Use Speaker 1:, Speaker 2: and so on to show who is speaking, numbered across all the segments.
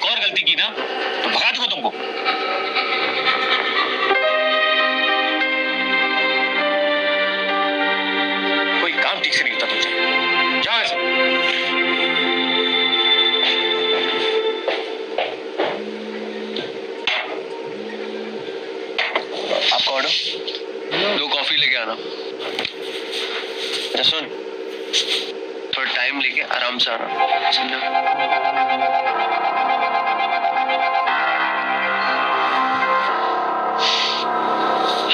Speaker 1: एक और गलती की ना तो भगा दूंगा तुमको। कोई काम ठीक से नहीं होता तुमसे। जाओ ऐसे।
Speaker 2: आपका ऑर्डर? 2 कॉफी लेके आना। सुन, थोड़ा टाइम लेके आराम से आना, समझा?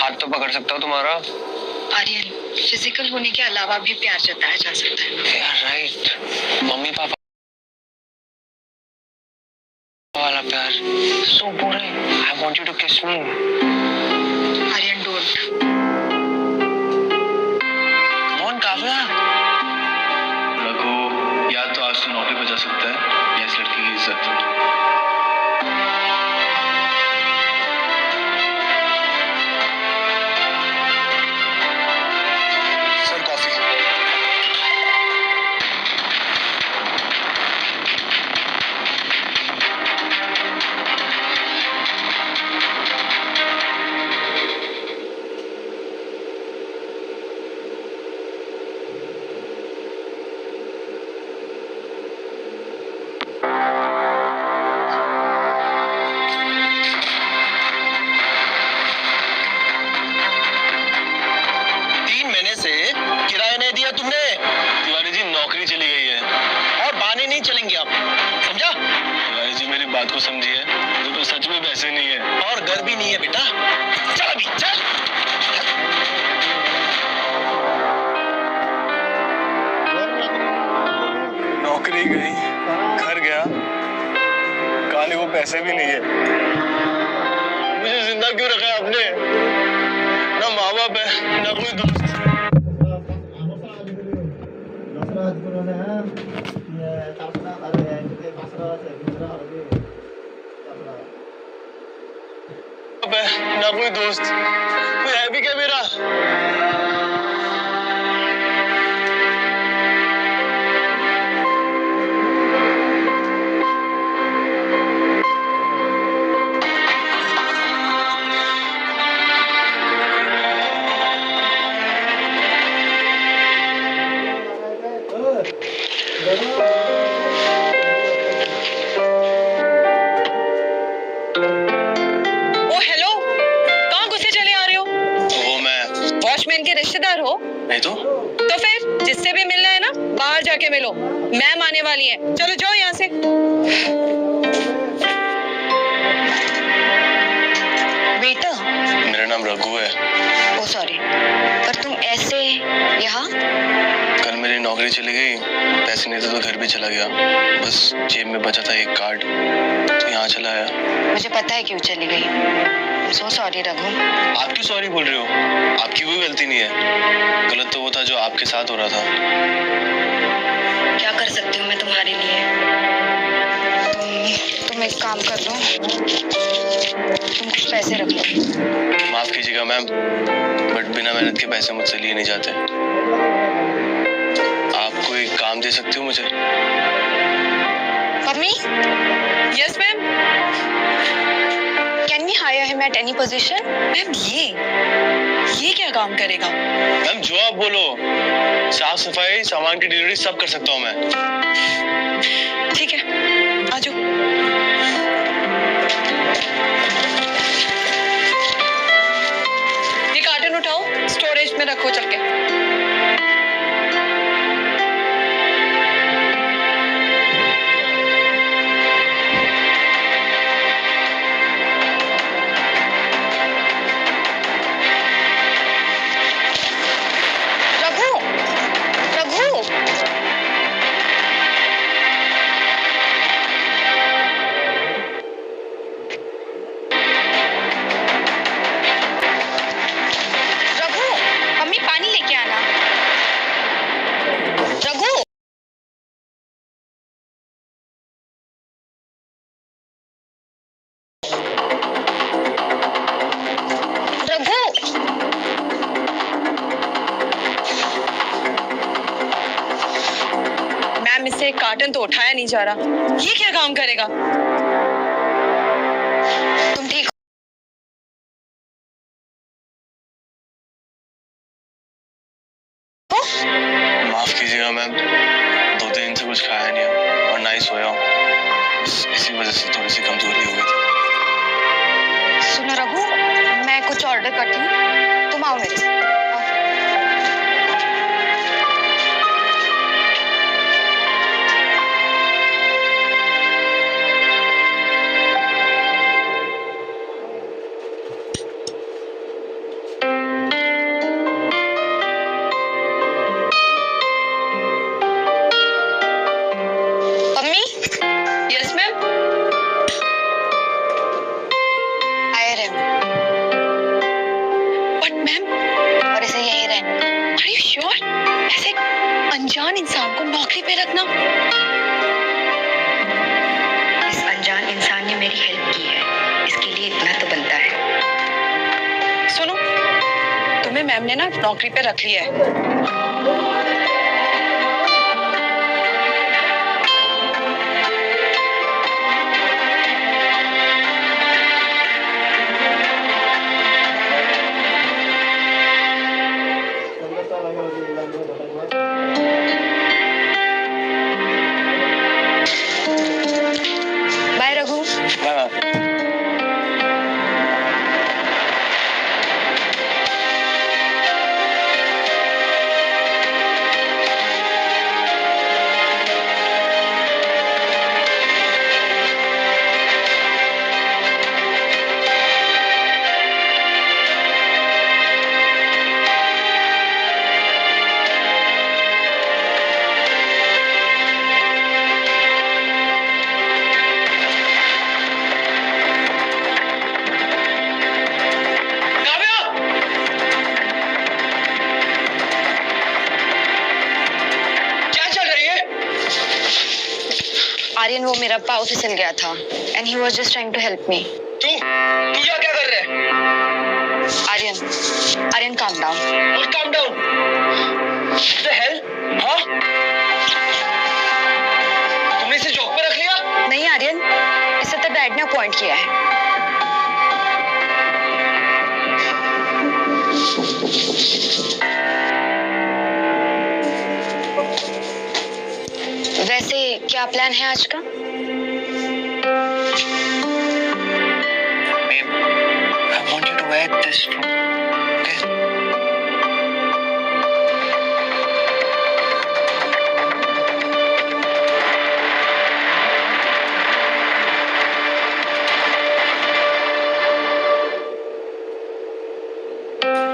Speaker 2: हाथ तो पकड़ सकता हूँ तुम्हारा।
Speaker 3: आर्यन, फिजिकल होने के अलावा भी प्यार जताया जा सकता है।
Speaker 2: यार राइट, मम्मी पापा वाला प्यार। So boring. I want you to kiss me.
Speaker 3: Aryan, don't.
Speaker 2: कौन काव्या?
Speaker 1: रघु, या तो आज तू नौकरी पर जा सकता है या इस लड़की की इज्जत।
Speaker 2: Sir coffee. किराया नहीं दिया तुमने।
Speaker 1: तिवारी जी, नौकरी चली गई है
Speaker 2: और बहाने नहीं चलेंगे आप, समझा?
Speaker 1: तिवारी जी, मेरी बात को समझिए, मुझे तो सच में पैसे नहीं है।
Speaker 2: और घर भी नहीं है बेटा। चल अभी चल।
Speaker 1: नौकरी गई, घर गया, खाने को पैसे भी नहीं है। मुझे जिंदा क्यों रखा है आपने? ना माँ बाप है, ना कोई दोस्त। ना कोई दोस्त, कोई है भी क्या मेरा?
Speaker 3: रिश्तेदार हो?
Speaker 1: नहीं तो
Speaker 3: फिर जिससे भी मिलना है ना, बाहर जाके मिलो। मैम आने वाली है, चलो जाओ यहाँ से। बेटा,
Speaker 1: मेरा नाम रघु है।
Speaker 3: ओ सॉरी, पर तुम ऐसे यहाँ?
Speaker 1: कल मेरी नौकरी चली गई, पैसे नहीं थे तो घर भी चला गया। बस जेब में बचा था एक कार्ड, तो यहाँ चला आया।
Speaker 3: मुझे पता है क्यों चली गई। सो सॉरी रघु।
Speaker 1: आप क्यों सॉरी बोल रहे हो? आपकी कोई गलती नहीं है। गलत तो वो था जो आपके साथ हो रहा था।
Speaker 3: क्या कर सकती हूँ मैं तुम्हारे लिए? तुम एक काम कर लो, तुम कुछ पैसे रख लो।
Speaker 1: माफ कीजिएगा मैम, बट बिना मेहनत के पैसे मुझसे लिए नहीं जाते। आप कोई काम दे सकती हो मुझे?
Speaker 3: Mummy? Yes ma'am. Can we hire him at any position? Ma'am ये क्या काम करेगा?
Speaker 1: मैम जो आप बोलो, साफ सफाई, सामान की डिलीवरी सब कर सकता हूँ मैं।
Speaker 3: ठीक है, आ जाओ। ये कार्टन उठाओ, स्टोरेज में रखो चल के। कार्टन तो उठाया नहीं जा रहा, ये क्या काम करेगा?
Speaker 1: लीजिएगा मैम, 2-3 दिन से कुछ खाया नहीं हूँ और ना ही सोया हूँ। इसी वजह से थोड़ी सी कमजोरी हो गई थी।
Speaker 4: सुनो रघु, मैं कुछ ऑर्डर करती हूँ, तुम आओ मेरे साथ।
Speaker 3: Yes ma'am. बट मैम,
Speaker 4: और इसे यही रहने दो।
Speaker 3: Are you sure? ऐसे अनजान इंसान को नौकरी पे रखना?
Speaker 4: इस अनजान इंसान ने मेरी हेल्प की है, इसके लिए इतना तो बनता है।
Speaker 3: सुनो, तुम्हें मैम ने ना नौकरी पे रख लिया है।
Speaker 4: बाय रघु।
Speaker 1: हाँ।
Speaker 4: आर्यन, वो मेरा पाव फिसल गया था and he was just trying to help me.
Speaker 2: तू यहाँ क्या कर रहा है?
Speaker 4: Aryan calm down.
Speaker 2: और काम डाउन। The hell? हाँ? तुमने इसे जॉब पे रख लिया?
Speaker 4: नहीं आर्यन, इसे तो डैड ने अपॉइंट किया है। वैसे क्या प्लान है आज का?
Speaker 2: Babe, I want you to wear this from, okay?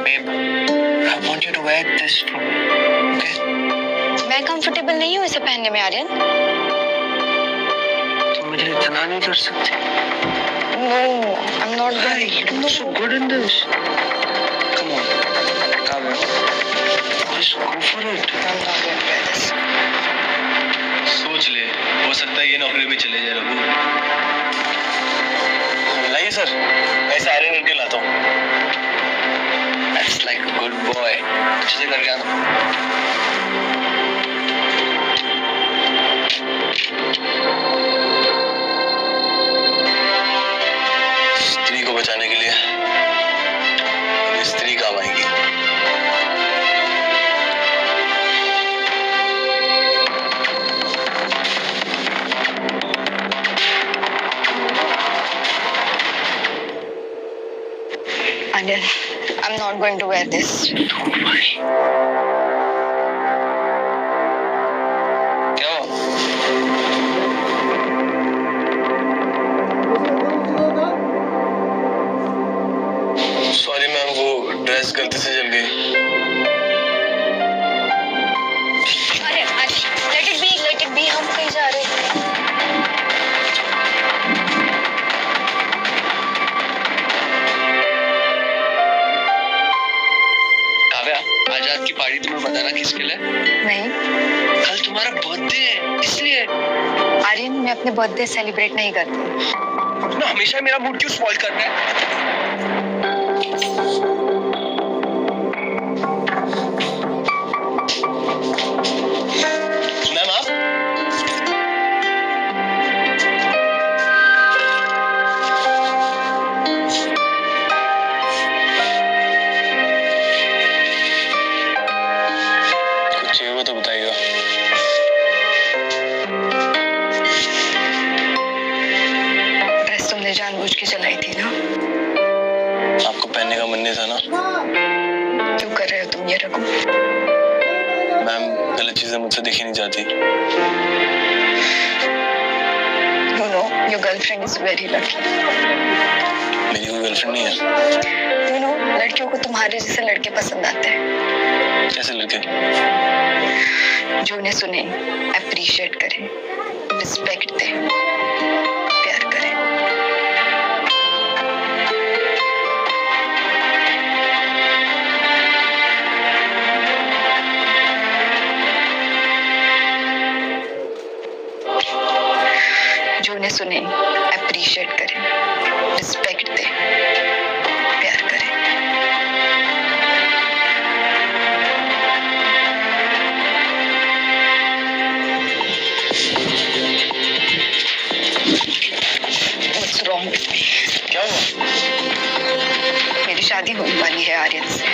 Speaker 2: Babe, I want you to wear this from, okay?
Speaker 4: मैं कंफर्टेबल नहीं हूँ इसे पहनने में आर्यन।
Speaker 2: तुम मुझे इतना नहीं कर सकते।
Speaker 4: No, I'm not
Speaker 2: Why?
Speaker 4: going.
Speaker 2: You look so good in this. Come on, come on. Just go for it.
Speaker 4: I'm not going to wear this.
Speaker 1: सोच ले, हो सकता है ये नौकरी पे चले जाए रघु। लाइए सर, ऐसे आयरन करके लाता हूँ।
Speaker 2: That's like a good boy. अच्छे से करके आना।
Speaker 1: स्त्री को बचाने के लिए ये स्त्री काम आएगी।
Speaker 4: Aryan, I'm not going to wear this.
Speaker 2: Don't worry.
Speaker 1: क्या हुआ? सॉरी मैम, वो ड्रेस गलती से जल गई।
Speaker 4: अरे let it be, हम कहीं जा रहे हैं।
Speaker 2: काव्या, आजाद की पार्टी तुम्हें पता ना किसके लिए?
Speaker 4: नहीं
Speaker 2: कल तुम्हारा बर्थडे है, इसलिए।
Speaker 4: आर्यन, मैं अपने बर्थडे सेलिब्रेट नहीं करती।
Speaker 2: ना हमेशा मेरा मूड क्यों स्पॉइल कर रहा है?
Speaker 1: मैम आप? कुछ चाहिए हो तो बताइएगा। मन नहीं था ना।
Speaker 4: क्यों कर रहे हो तुम ये रघु?
Speaker 1: मैम गलत चीजें मुझसे देखी नहीं जाती।
Speaker 4: You know, your girlfriend is very lucky.
Speaker 1: मेरी कोई गर्लफ्रेंड नहीं है।
Speaker 4: You know, लड़कियों को तुम्हारे जैसे लड़के पसंद आते हैं।
Speaker 1: कैसे लड़के?
Speaker 4: जो उन्हें सुने, अप्रिशिएट करें, रिस्पेक्ट दें, प्यार करें। जो उन्हें सुने, अप्रिशिएट करें, रिस्पेक्ट दें, प्यार करें। What's wrong with me?
Speaker 1: क्या हुआ?
Speaker 4: मेरी शादी होने वाली है आर्यन से।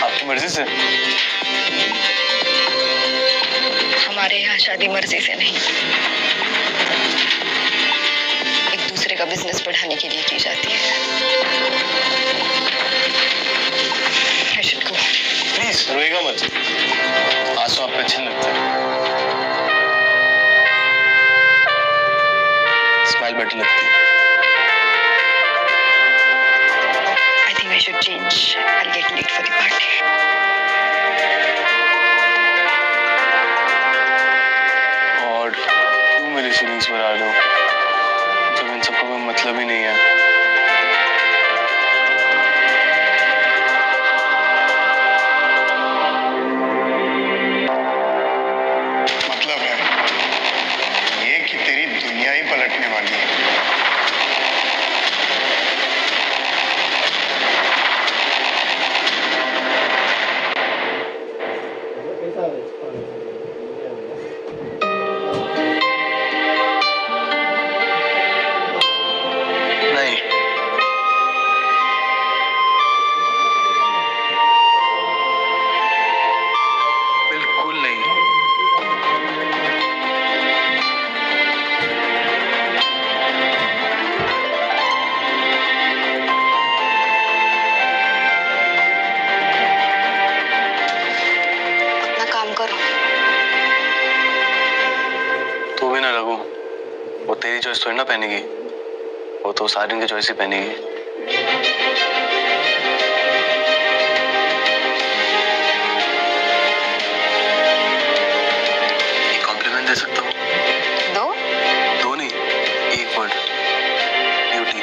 Speaker 1: आपकी मर्जी से?
Speaker 4: हमारे यहाँ शादी मर्जी से नहीं, एक दूसरे का बिजनेस बढ़ाने के लिए की जाती है। I should go.
Speaker 1: प्लीज रोएगा मत। आंसू आप पे अच्छे लगते हैं। स्माइल बेटर लगती है।
Speaker 4: I think I should change. I'll get late for the party.
Speaker 1: और क्यों मेरी फीलिंग्स बढ़ा रहे हो जब इन सबका कोई मतलब ही नहीं है।
Speaker 5: मतलब है ये कि तेरी दुनिया ही पलटने वाली है।
Speaker 1: नहीं, बिल्कुल नहीं।
Speaker 4: अपना काम करो।
Speaker 1: तू भी ना रघु, वो तेरी चॉइस थोड़ी ना पहनेगी, वो तो सारिन की चॉइस ही पहनेगी। एक कॉम्प्लीमेंट दे सकता हूँ?
Speaker 4: दो।
Speaker 1: दो नहीं, एक वर्ड, ब्यूटी।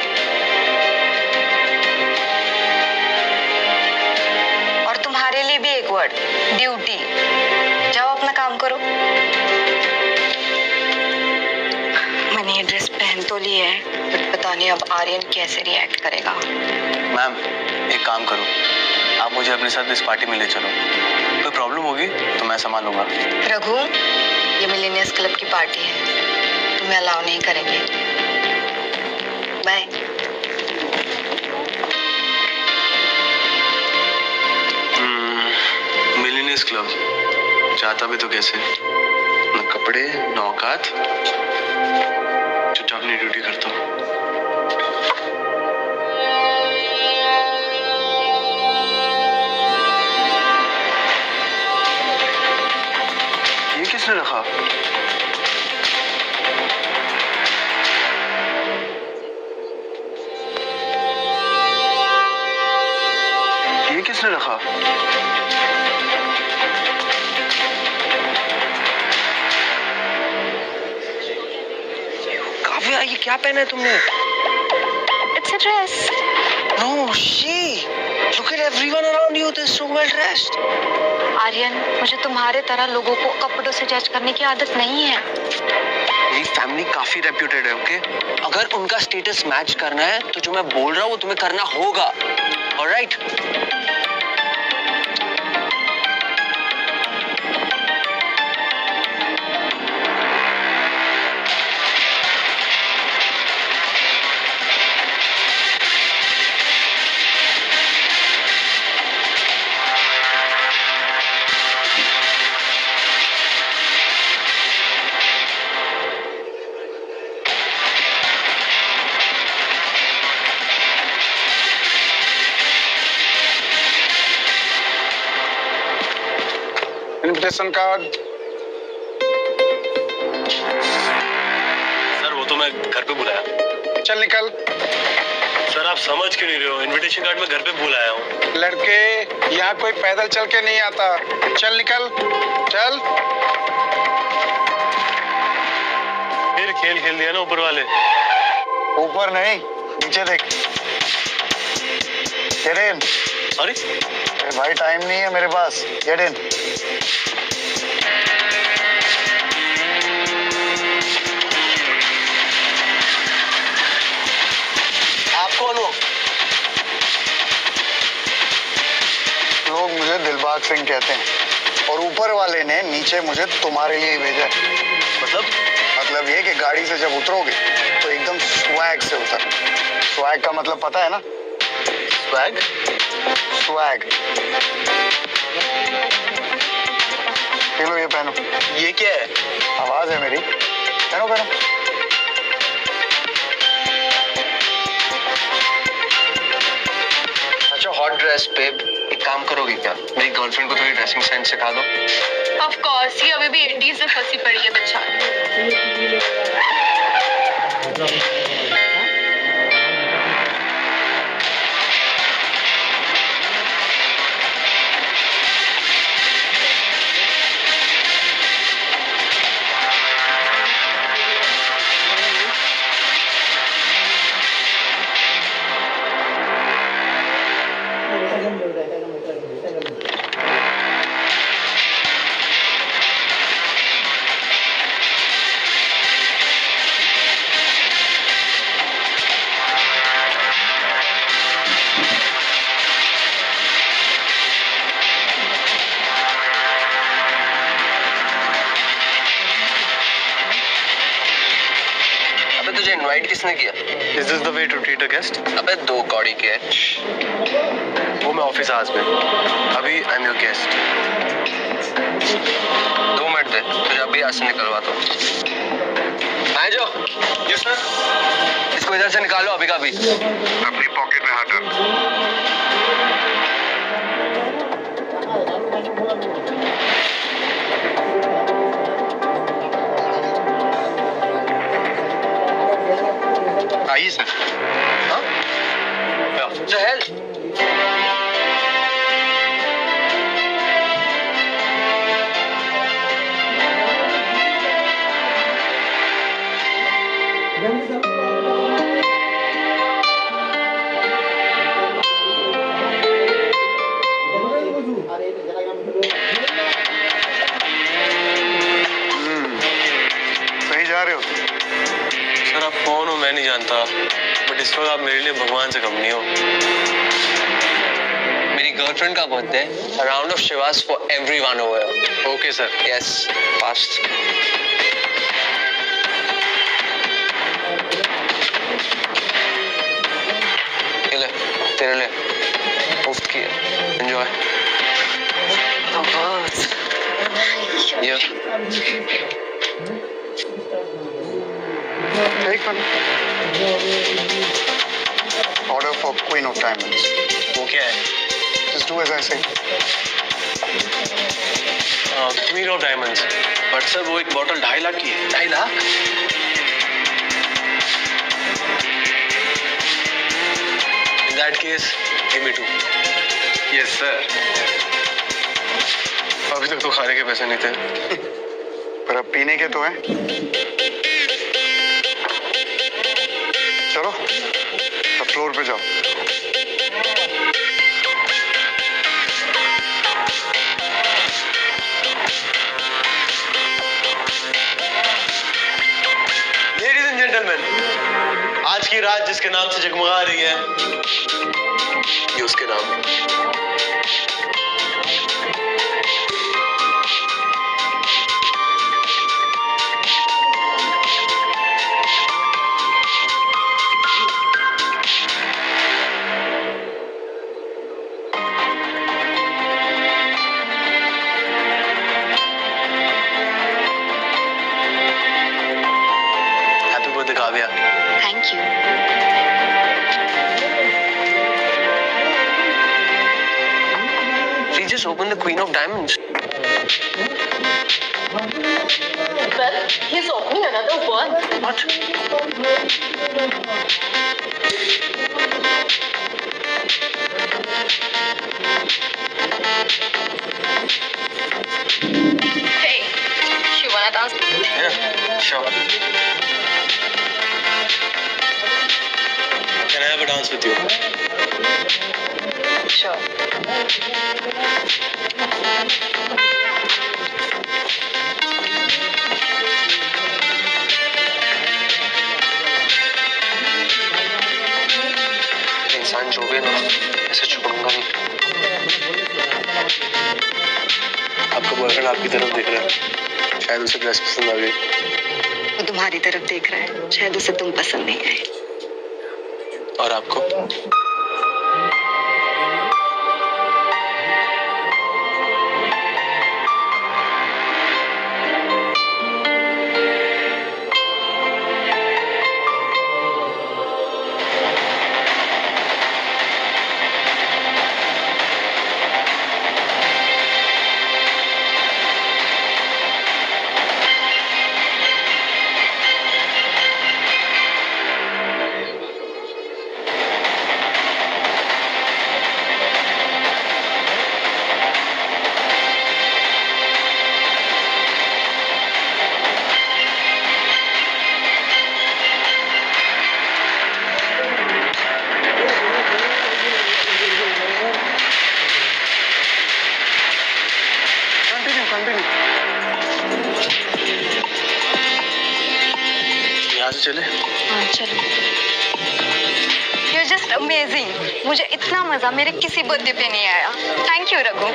Speaker 4: और तुम्हारे लिए भी एक वर्ड, ड्यूटी। जाओ अपना काम करो। मैंने ये ड्रेस पहन तो ली है, बट पता नहीं अब आर्यन कैसे रिएक्ट करेगा।
Speaker 1: मैम एक काम करो, आप मुझे अपने साथ इस पार्टी में ले चलो। कोई प्रॉब्लम होगी तो मैं संभालूंगा।
Speaker 4: रघु, ये मिलेनियर्स क्लब की पार्टी है, तुम्हें अलाउ नहीं करेंगे। बाय।
Speaker 1: मिलेनियर्स क्लब जाता भी तो कैसे? न कपड़े न औकात, चुपचाप अपनी ड्यूटी करता हूँ। ये किसने रखा? ये किसने रखा? काव्या, ये क्या पहना है तुमने?
Speaker 4: It's a dress.
Speaker 1: No, she. Look at everyone around you. They're so well dressed.
Speaker 4: Aryan, मुझे तुम्हारे तरह लोगों को कपड़ों से जज करने की आदत नहीं है।
Speaker 1: मेरी फैमिली काफी रेप्यूटेड है, ओके? अगर उनका स्टेटस मैच करना है तो जो मैं बोल रहा हूँ वो तुम्हें करना होगा, ऑलराइट?
Speaker 5: Invitation card.
Speaker 1: सर वो तो मैं घर पे बुलाया।
Speaker 5: चल निकल।
Speaker 1: सर आप समझ क्यों नहीं रहे हो? इनविटेशन कार्ड मैं घर पे भूल आया हूँ।
Speaker 5: लड़के, यहाँ कोई पैदल चल के नहीं आता। चल निकल, चल।
Speaker 1: फिर खेल खेल दिया ना ऊपर वाले।
Speaker 5: ऊपर नहीं, नीचे देख। Get in।
Speaker 1: अरे
Speaker 5: भाई टाइम नहीं है मेरे पास। Get in।
Speaker 1: आप कौन हो?
Speaker 5: लोग मुझे दिलबाग सिंह कहते हैं और ऊपर वाले ने नीचे मुझे तुम्हारे लिए ही भेजा है। मतलब ये कि गाड़ी से जब उतरोगे तो एकदम स्वैग से उतर। स्वैग का मतलब पता है ना?
Speaker 1: स्वैग?
Speaker 5: स्वैग। ये लो, ये पहनो।
Speaker 1: ये क्या है?
Speaker 5: आवाज है मेरी। पहनो पहनो।
Speaker 2: अच्छा हॉट ड्रेस पे एक काम करोगी क्या? मेरी गर्लफ्रेंड को थोड़ी ड्रेसिंग सेंस सिखा दो।
Speaker 3: ऑफ कोर्स, ये अभी भी 80s में फंसी पड़ी है बेचारी।
Speaker 2: अबे तुझे इनवाइट किसने किया?
Speaker 1: Is this the way to treat a guest?
Speaker 2: अबे 2 कौड़ी के हैं।
Speaker 1: वो मैं ऑफिस आज में। अभी I am your guest.
Speaker 2: 2 minute दे, तुझे अभी यहाँ से निकलवाता हूँ। आए जो।
Speaker 1: Yes sir.
Speaker 2: इसको इधर से निकालो अभी का अभी।
Speaker 5: अपनी पॉकेट में हाथ डाल। आइए सर।
Speaker 2: हाँ? The hell?
Speaker 5: सही जा रहे हो?
Speaker 1: सर आप कौन हो मैं नहीं जानता, बट इस वक्त आप मेरे लिए भगवान से कम नहीं हो।
Speaker 2: मेरी गर्लफ्रेंड का birthday, a round of Shivas for everyone over here.
Speaker 1: Okay sir.
Speaker 2: Yes, fast. ये ले, तेरे लिए मुफ्त की है, enjoy. ये
Speaker 5: Take one। Order for Queen of Diamonds।
Speaker 1: वो क्या है?
Speaker 5: Just do as I say।
Speaker 1: Queen of diamonds. But sir वो एक बॉटल 2.5 लाख की है।
Speaker 2: 2.5 lakh?
Speaker 1: In that case, give me 2।
Speaker 5: Yes sir।
Speaker 1: अभी तक तो खाने के पैसे नहीं थे।
Speaker 5: पर अब पीने के तो हैं। चलो, अब फ्लोर पे जाओ।
Speaker 1: Ladies and gentlemen, आज की रात जिसके नाम से जगमगा रही है, ये उसके नाम है। Kavya.
Speaker 4: Thank you।
Speaker 2: She just opened the Queen of Diamonds.
Speaker 3: Well, he's opening another one.
Speaker 2: What?
Speaker 3: Hey, you wanna dance?
Speaker 2: Yeah, sure.
Speaker 1: Can I have a dance with you?
Speaker 3: Sure.
Speaker 2: इंसान जो भी ना ऐसे छोड़ूंगा नहीं।
Speaker 1: आपका बॉयफ्रेंड आपकी तरफ देख रहा है, शायद उसे ड्रेस पसंद आ गई।
Speaker 4: वो तुम्हारी तरफ देख रहा है, शायद उसे तुम पसंद नहीं आए।
Speaker 1: और आपको? यहाँ से चले?
Speaker 4: हाँ चलो। You're just amazing. मुझे इतना मजा मेरे किसी बर्थडे पे नहीं आया। Thank you Raghu.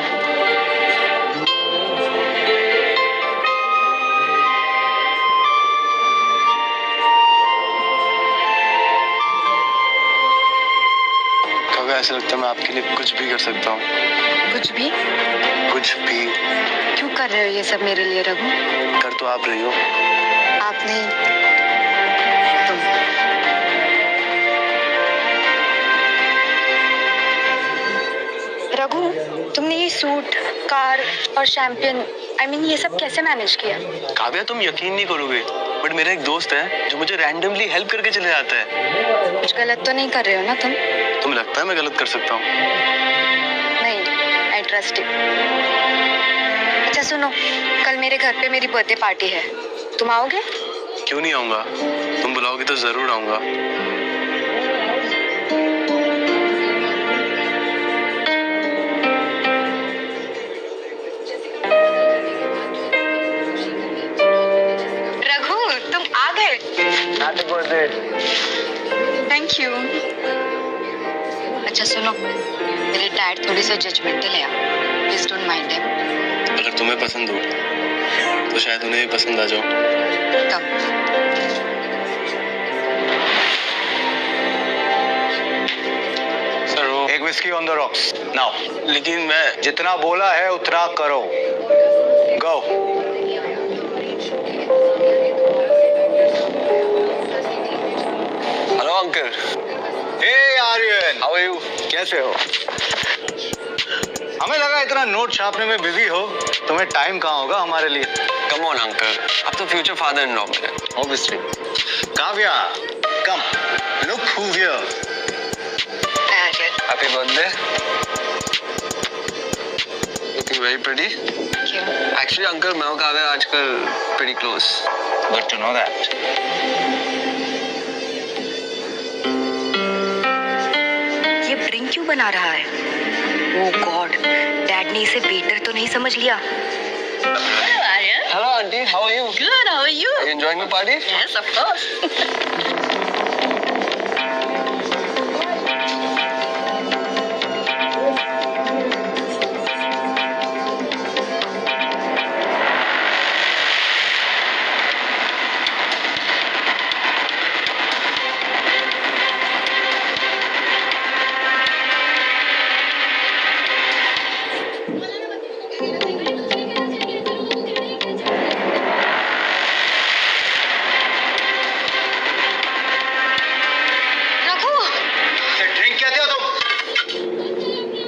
Speaker 1: कभी ऐसा लगता है मैं आपके लिए कुछ भी कर सकता हूँ।
Speaker 4: कुछ भी?
Speaker 1: कुछ भी।
Speaker 4: क्यों कर रहे हो ये सब मेरे लिए रघु?
Speaker 1: कर तो आप रही हो।
Speaker 4: आप नहीं, तुम। रघु, तुमने ये सूट, कार और शैंपियन, ये सब कैसे मैनेज किया?
Speaker 1: काव्या, तुम यकीन नहीं करोगे, बट मेरा एक दोस्त है जो मुझे रैंडमली हेल्प करके चले जाता है।
Speaker 4: कुछ गलत तो नहीं कर रहे हो ना तुम?
Speaker 1: तुम्हें लगता है मैं गलत कर सकता हूँ?
Speaker 4: नहीं, आई ट्रस्ट यू। अच्छा सुनो, कल मेरे घर पे मेरी बर्थडे पार्टी है, तुम आओगे?
Speaker 1: क्यों नहीं आऊंगा, तुम बुलाओगी तो जरूर आऊंगा।
Speaker 4: रघु, तुम आ गए।
Speaker 1: Happy birthday.
Speaker 4: Thank you. अच्छा सुनो, मेरे डैड थोड़ी सी जजमेंटल है, प्लीज डोंट माइंड हिम।
Speaker 1: अगर तुम्हें पसंद हो तो शायद उन्हें भी पसंद आ जाओ।
Speaker 4: कब?
Speaker 1: सर वो
Speaker 5: एक whisky on the rocks now.
Speaker 1: लेकिन मैं
Speaker 5: जितना बोला है उतना करो। Go.
Speaker 1: Hello uncle.
Speaker 5: Hey Aryan,
Speaker 1: how are you?
Speaker 5: कैसे हो? हमें लगा इतना नोट छापने में बिजी हो, तुम्हें टाइम कहाँ होगा हमारे लिए।
Speaker 1: कम ऑन अंकल, आप तो फ्यूचर फादर इन लॉ हैं।
Speaker 5: Obviously. Kavya, come, look who here.
Speaker 1: Happy birthday. Looking very pretty. Actually uncle, मैं और काव्या आजकल pretty close.
Speaker 5: Good to know that.
Speaker 4: ये ड्रिंक क्यों बना रहा है? ओह गॉड, डैड ने इसे वेटर तो नहीं समझ लिया।
Speaker 1: Hello aunty, how are you?
Speaker 3: Good, how are you?
Speaker 1: Enjoying the party?
Speaker 3: Yes, of course.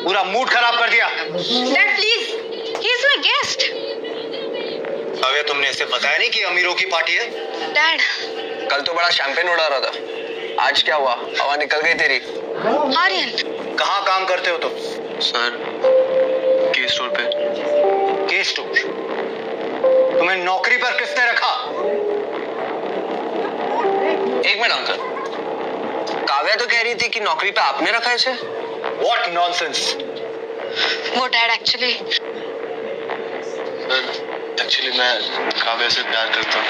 Speaker 5: पूरा मूड खराब कर दिया।
Speaker 4: Dad please, he is my guest.
Speaker 5: Kavya, तुमने इसे बताया नहीं कि अमीरों की पार्टी है?
Speaker 4: डैड,
Speaker 1: कल तो बड़ा शैंपेन उड़ा रहा था, आज क्या हुआ? हवा निकल गई तेरी।
Speaker 4: आर्यन,
Speaker 5: कहाँ काम करते हो तुम?
Speaker 2: सर, के स्टोर पे।
Speaker 5: के स्टोर? तुम्हें नौकरी पर किसने रखा?
Speaker 1: एक मिनट अंकल, काव्या तो कह रही थी कि नौकरी पे आपने रखा है इसे।
Speaker 5: What nonsense!
Speaker 4: वो डैड एक्चुअली
Speaker 2: सर, एक्चुअली मैं काव्या से प्यार करता हूँ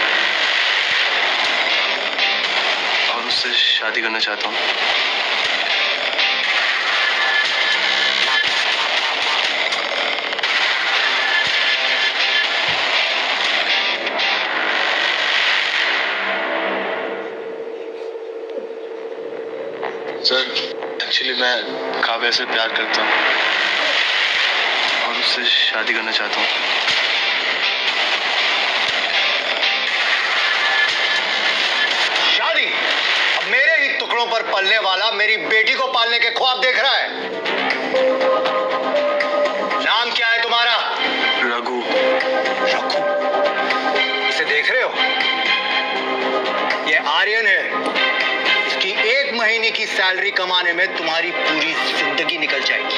Speaker 2: और उससे शादी करना चाहता हूँ। सर, एक्चुअली मैं काव्या से प्यार करता हूँ और उससे शादी करना चाहता हूँ।
Speaker 5: शादी? अब मेरे ही टुकड़ों पर पलने वाला मेरी बेटी को पालने के ख्वाब देख रहा है। नाम क्या है तुम्हारा?
Speaker 2: रघु।
Speaker 5: रघु? इसे देख रहे हो? ये आर्यन है। इसकी 1 महीने की सैलरी कमाने में तुम्हारी पूरी जिंदगी निकल जाएगी।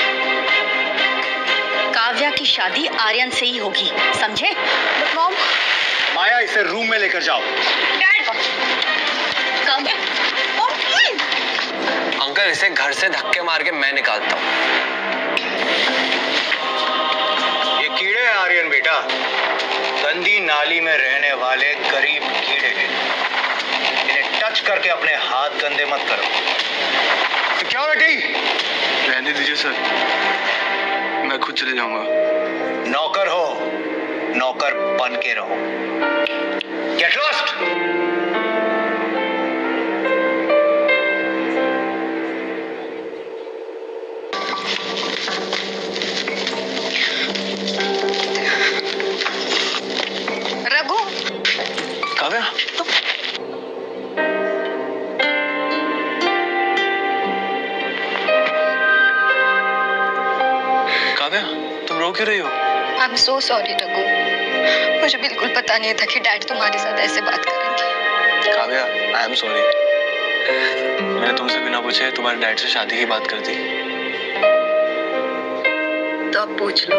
Speaker 6: काव्या की शादी आर्यन से ही होगी, समझे?
Speaker 4: मॉम,
Speaker 5: माया, इसे रूम में लेकर जाओ।
Speaker 6: कम।
Speaker 1: अंकल, इसे घर से धक्के मार के मैं निकालता हूँ।
Speaker 5: ये कीड़े हैं आर्यन बेटा, गंदी नाली में रहने वाले गरीब कीड़े हैं। इन्हें टच करके अपने हाथ गंदे मत करो। सिक्योरिटी,
Speaker 2: रहने दीजिए सर, मैं खुद चले जाऊंगा।
Speaker 5: नौकर हो, नौकर बन के रहो। Get lost.
Speaker 4: रघु,
Speaker 2: काव्या, काव्या, तुम रो क्यों रही हो?
Speaker 4: I am so sorry Raghu. मुझे बिल्कुल पता नहीं था कि डैड तुम्हारे साथ ऐसे बात करेंगे।
Speaker 2: Kavya, I am sorry. मैंने तुमसे बिना पूछे तुम्हारे डैड से शादी की बात कर दी।
Speaker 4: तो अब पूछ लो।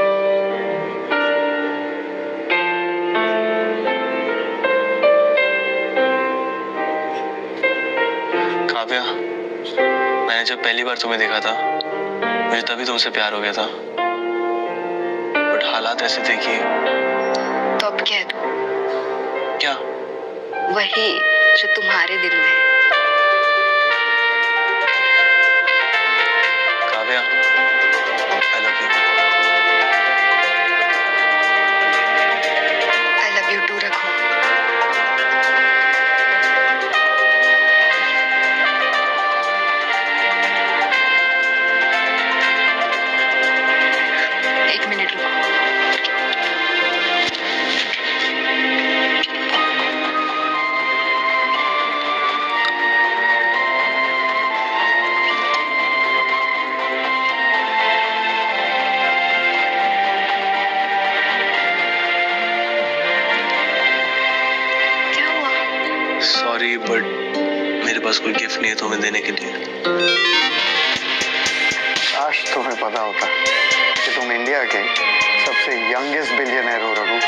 Speaker 2: काव्या, मैंने जब पहली बार तुम्हें देखा था, मुझे तभी तुमसे प्यार हो गया था। बट हालात ऐसे थे कि
Speaker 4: तो अब कह दो
Speaker 2: क्या?
Speaker 4: वही जो तुम्हारे दिल में है।
Speaker 2: Kavya, I love you.
Speaker 4: I love you too Raghu. एक मिनट रुको। क्या हुआ?
Speaker 2: सॉरी, बट मेरे पास कोई गिफ्ट नहीं है तुम्हें देने के लिए।
Speaker 5: काश तुम्हें पता होता कि तुम इंडिया के सबसे यंगेस्ट बिलियनर हो रघु।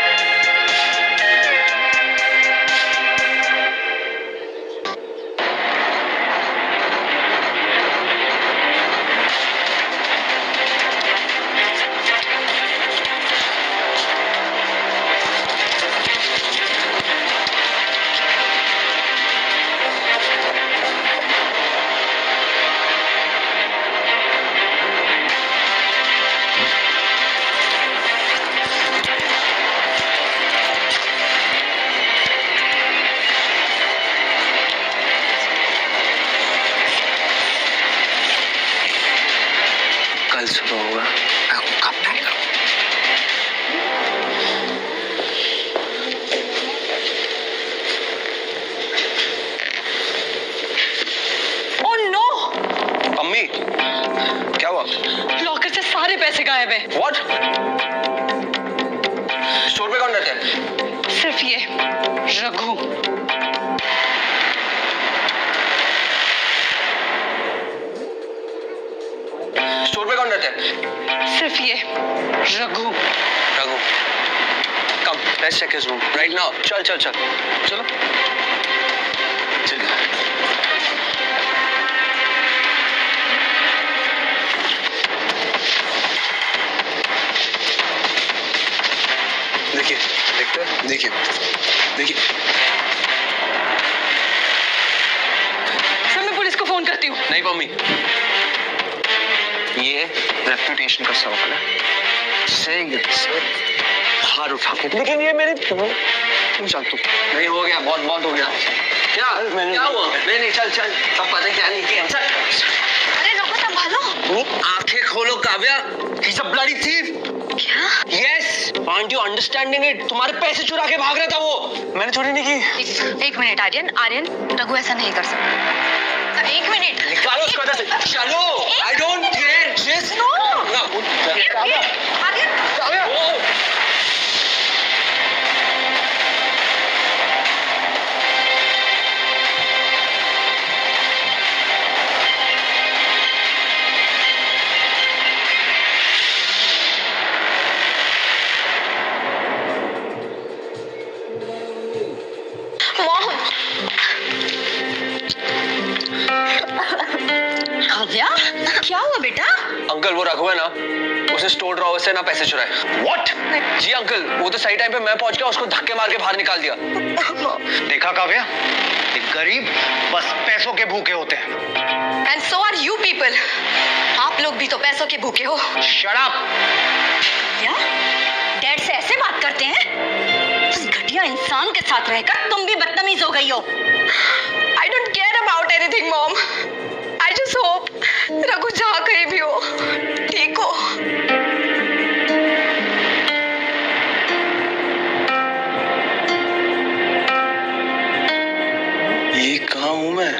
Speaker 2: कल सुबह होगा।
Speaker 3: ओह नो,
Speaker 1: अम्मी, क्या हुआ?
Speaker 3: लॉकर से सारे पैसे गायब हैं।
Speaker 1: What? स्टोर पे कौन रहता है?
Speaker 3: सिर्फ सिर्फ ये रघु।
Speaker 2: स्टोर पे कौन रहता है?
Speaker 3: सिर्फ ये Raghu.
Speaker 2: Raghu, come let's check his room right now. चल चल चल चलो चल। देखिए देखते हैं, देखिए देखिए।
Speaker 3: फिर मैं पुलिस को फोन करती हूँ।
Speaker 2: नहीं मम्मी, ये रेपुटेशन का सवाल है। से हार उठा के, लेकिन ये मेरे तुम चल तू। नहीं हो गया, बहुत बहुत हो गया। क्या क्या हुआ? नहीं चल चल, अब पता क्या नहीं किया। चल
Speaker 4: अरे रोको, संभालो।
Speaker 2: आंखें खोलो Kavya, he's a bloody thief।
Speaker 4: क्या?
Speaker 2: Yes, aren't you understanding it? तुम्हारे पैसे चुरा के भाग रहा था वो। मैंने चोरी नहीं की।
Speaker 4: एक मिनट आर्यन, आर्यन, रघु ऐसा नहीं कर सकता। एक मिनट।
Speaker 2: निकालो उसको इधर से। चलो, I don't care, just
Speaker 4: No.
Speaker 2: Kavya,
Speaker 4: Aryan,
Speaker 2: Kavya.
Speaker 6: Kavya, क्या हुआ बेटा?
Speaker 2: अंकल वो रघु है ना, उसने स्टोर ड्रॉवर से ना पैसे चुराए। What? जी अंकल, वो तो सही टाइम पे मैं पहुंच गया, उसको धक्के मार के बाहर निकाल दिया।
Speaker 5: देखा काव्या, एक गरीब बस पैसों के भूखे होते हैं।
Speaker 4: And so are you people. आप लोग भी तो पैसों के भूखे हो।
Speaker 5: Shut up.
Speaker 6: क्या? डैड से ऐसे बात करते हैं? उस घटिया इंसान के साथ रहकर तुम भी बदतमीज हो गई हो।
Speaker 3: I don't care about anything, Mom. I just hope Raghu जहाँ कहीं भी हो, ठीक हो।
Speaker 2: ये कहाँ हूँ मैं?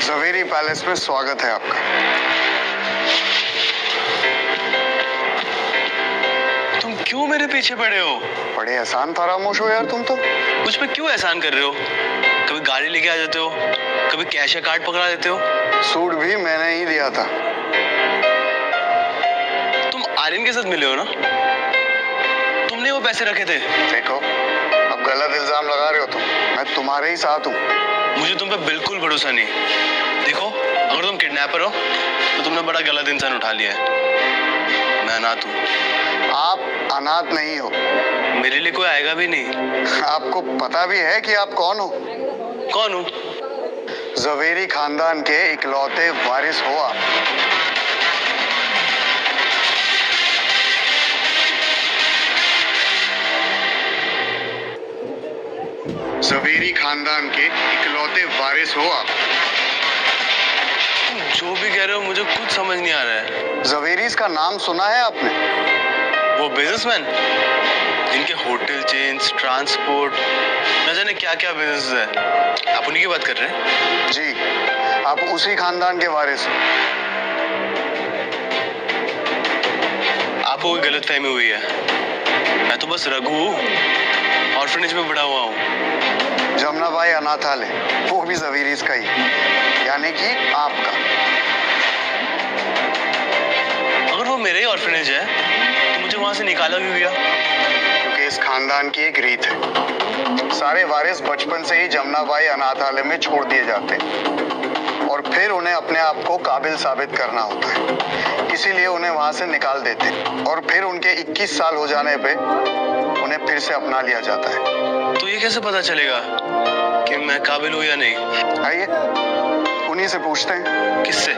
Speaker 5: जवेरी पैलेस में स्वागत है आपका।
Speaker 2: तुम क्यों मेरे पीछे पड़े हो?
Speaker 5: बड़े एहसान फरामोश हो यार तुम तो।
Speaker 2: मुझ पे क्यों एहसान कर रहे हो? कभी गाड़ी लेके आ जाते हो, कभी कैश या कार्ड पकड़ा देते हो।
Speaker 5: सूट भी मैंने ही दिया था।
Speaker 2: तुम आर्यन के साथ मिले हो ना? तुमने वो पैसे रखे थे।
Speaker 5: देखो, अब गलत इल्जाम लगा रहे हो तुम। मैं तुम्हारे ही साथ हूँ।
Speaker 2: मुझे तुम पे बिल्कुल भरोसा नहीं। देखो, अगर तुम किडनैपर हो तो तुमने बड़ा गलत इंसान उठा लिया है। मैं अनाथ हूँ।
Speaker 5: आप अनाथ नहीं हो।
Speaker 2: मेरे लिए कोई आएगा भी नहीं।
Speaker 5: आपको पता भी है कि आप कौन हो?
Speaker 2: कौन हूँ?
Speaker 5: जवेरी खानदान के इकलौते वारिस हो आप। जवेरी खानदान के इकलौते वारिस हो आप।
Speaker 2: तुम जो भी कह रहे हो मुझे कुछ समझ नहीं आ रहा है।
Speaker 5: जवेरीज का नाम सुना है आपने?
Speaker 2: वो बिजनेसमैन जिनके होटल चेन्स, ट्रांसपोर्ट, न जाने क्या क्या बिजनेस है। आप उन्हीं की बात कर रहे हैं?
Speaker 5: जी, आप उसी खानदान के वारिस हो।
Speaker 2: आपको कोई गलतफहमी हुई है। मैं तो बस रघु ऑर्फनेज में बड़ा हुआ हूँ।
Speaker 5: जमुनाबाई अनाथालय वो भी जवेरीज का ही, यानी कि आपका।
Speaker 2: अगर वो मेरे ही ऑर्फनेज है तो मुझे वहां से निकाला क्यों गया?
Speaker 5: क्योंकि इस खानदान की एक रीत है, सारे वारिस बचपन से ही जमुनाबाई अनाथालय में छोड़ दिए जाते हैं और फिर उन्हें अपने आप को काबिल साबित करना होता है, इसीलिए उन्हें वहां से निकाल देते हैं और फिर उनके 21 साल हो जाने पे उन्हें फिर से अपना लिया जाता है।
Speaker 2: तो ये कैसे पता चलेगा कि मैं काबिल हूँ या नहीं?
Speaker 5: आइए उन्हीं से पूछते हैं।
Speaker 2: किससे?